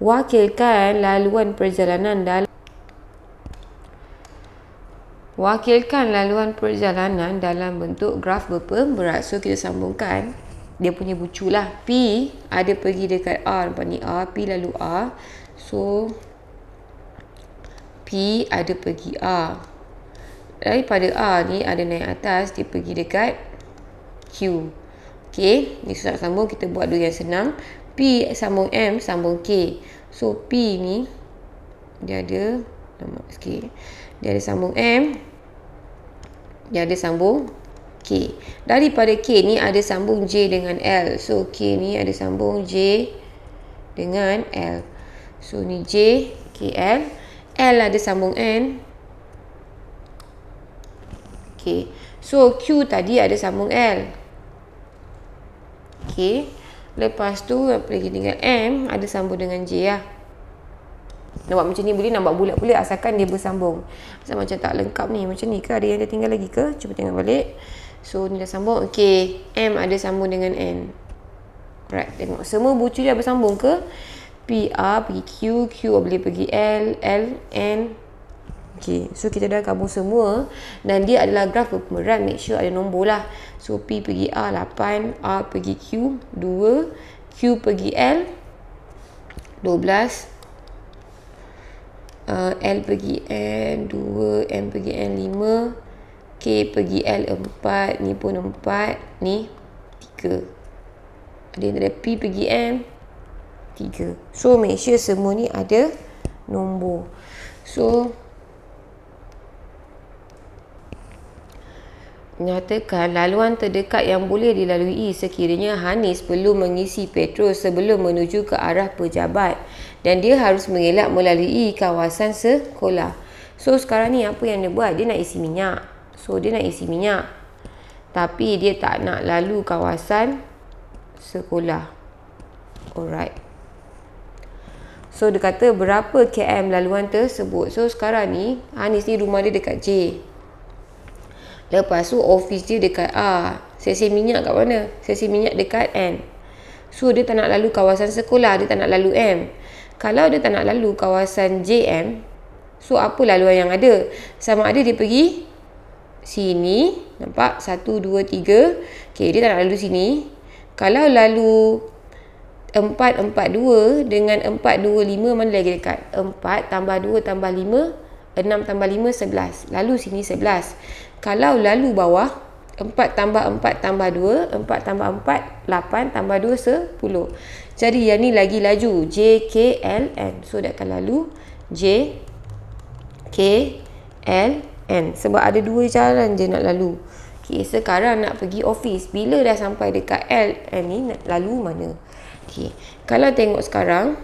Wakilkan laluan perjalanan dalam bentuk graf berpemberat. So kita sambungkan dia punya bucu lah. P ada pergi dekat R, nampak ni A, P lalu A. So P ada pergi A. Daripada A ni ada naik atas, dia pergi dekat Q. Okey, ni susah sambung, kita buat dua yang senang. P sambung M sambung K. So P ni dia ada sikit. Dia ada sambung M, dia ada sambung K. Daripada K ni ada sambung J dengan L. So K ni ada sambung J dengan L. So ni J, K, L. L ada sambung N. Okay. So Q tadi ada sambung L. Okay. Lepas tu apa lagi, tinggal M ada sambung dengan J lah. Nampak macam ni, boleh nampak bulat pula asalkan dia bersambung. Asal macam tak lengkap ni, macam ni ke? Ada yang dah tinggal lagi ke? Cuba tengok balik. So ni dah sambung. Okay. M ada sambung dengan N. Right, tengok semua bucu dia bersambung ke? P, A pergi Q, Q boleh pergi L, L, N. Okay, so kita dah gabung semua dan dia adalah graf berpemerat. Make sure ada nombor lah. So P pergi A 8, A pergi Q 2, Q pergi L 12, L pergi N 2, M pergi N 5, K pergi L 4, ni pun 4, ni 3. Ada yang ada P pergi M 3. So make sure semua ni ada nombor. So nyatakan laluan terdekat yang boleh dilalui sekiranya Hanis perlu mengisi petrol sebelum menuju ke arah pejabat dan dia harus mengelak melalui kawasan sekolah. So sekarang ni apa yang dia buat? Dia nak isi minyak. So dia nak isi minyak, tapi dia tak nak lalu kawasan sekolah. Alright. So dia kata berapa km laluan tersebut. So sekarang ni Hanis ni rumah dia dekat J. Lepas tu office dia dekat A. Stesen minyak kat mana? Stesen minyak dekat N. So dia tak nak lalu kawasan sekolah, dia tak nak lalu M. Kalau dia tak nak lalu kawasan JM, so apa laluan yang ada? Sama ada dia pergi sini, nampak? 1, 2, 3. Okay, dia tak nak lalu sini. Kalau lalu 4, 4, 2 dengan 4, 2, 5, mana lagi dekat? 4 tambah 2 tambah 5, 6 tambah 5, 11. Lalu sini 11. Kalau lalu bawah, 4 tambah 4 tambah 2, 4 tambah 4, 8 tambah 2, 10. Jadi yang ni lagi laju, J, K, L, N. So dia akan lalu J, K, L, N. Sebab ada 2 jalan je nak lalu. Okay, sekarang nak pergi office. Bila dah sampai dekat L, N ni nak lalu mana? Okay, kalau tengok sekarang,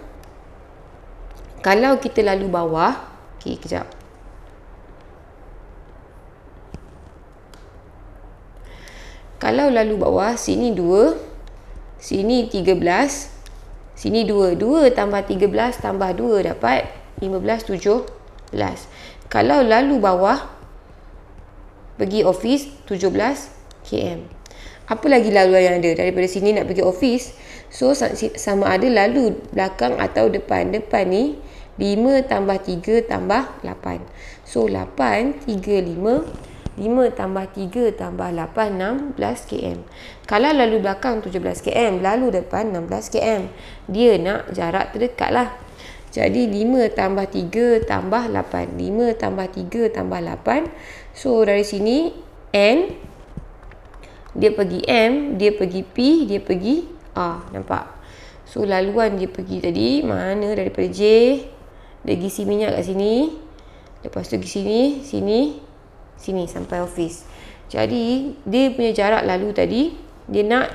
kalau kita lalu bawah, okay, kejap. Kalau lalu bawah, sini 2, sini 13, sini 2. 2 tambah 13 tambah 2 dapat 15, 17. Kalau lalu bawah, pergi office 17 km. Apa lagi laluan yang ada? Daripada sini nak pergi office, so sama ada lalu belakang atau depan. Depan ni 5 tambah 3 tambah 8. So 8, 3, 5. 5 tambah 3 tambah 8, 16 km. Kalau lalu belakang 17 km, lalu depan 16 km. Dia nak jarak terdekat lah. Jadi 5 tambah 3 tambah 8. 5 tambah 3 tambah 8. So dari sini N, dia pergi M, dia pergi P, dia pergi A. Nampak? So laluan dia pergi tadi mana? Daripada J, dia isi minyak kat sini. Lepas tu pergi sini, sini, sini sampai office. Jadi dia punya jarak lalu tadi, dia nak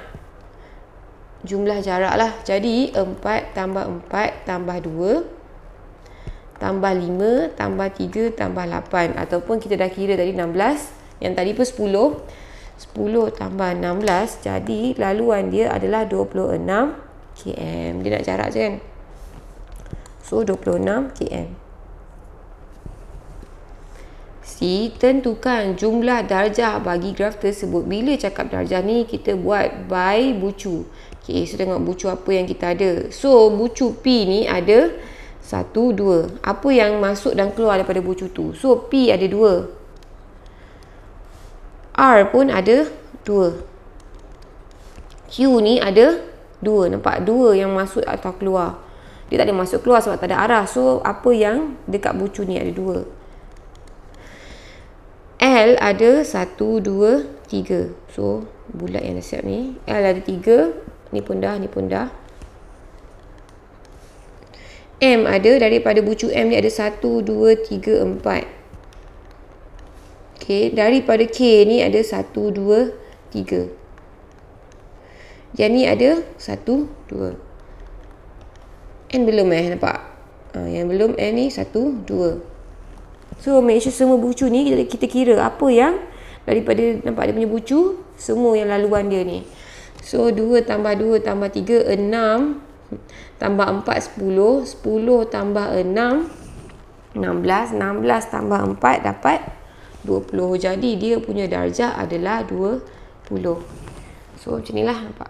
jumlah jarak lah. Jadi 4 tambah 4 tambah 2 tambah 5 tambah 3 tambah 8. Ataupun kita dah kira tadi 16. Yang tadi pun 10. 10 tambah 16. Jadi laluan dia adalah 26 km. Dia nak jarak je kan. So 26 km. C. Tentukan jumlah darjah bagi graf tersebut. Bila cakap darjah ni, kita buat by bucu. Okay, so tengok bucu apa yang kita ada. So bucu P ni ada 1, 2. Apa yang masuk dan keluar daripada bucu tu? So P ada 2. R pun ada 2. Q ni ada 2. Nampak? 2 yang masuk atau keluar. Dia tak ada masuk keluar sebab tak ada arah. So apa yang dekat bucu ni ada 2. L ada 1, 2, 3. So bulat yang dah siap ni. L ada 3. Ni pun dah, ni pun dah. M ada, daripada bucu M ni ada 1, 2, 3, 4. Okay, daripada K ni ada 1, 2, 3. Yang ni ada 1, 2. N belum nampak? Yang belum N ni 1, 2. So make sure semua bucu ni kita kira apa yang daripada nampak dia punya bucu, semua yang laluan dia ni. So 2 tambah 2 tambah 3, 6 tambah 4, 10. 10 tambah 6, 16. 16 tambah 4 dapat 20. Jadi dia punya darjah adalah 20. So macam ni lah nampak.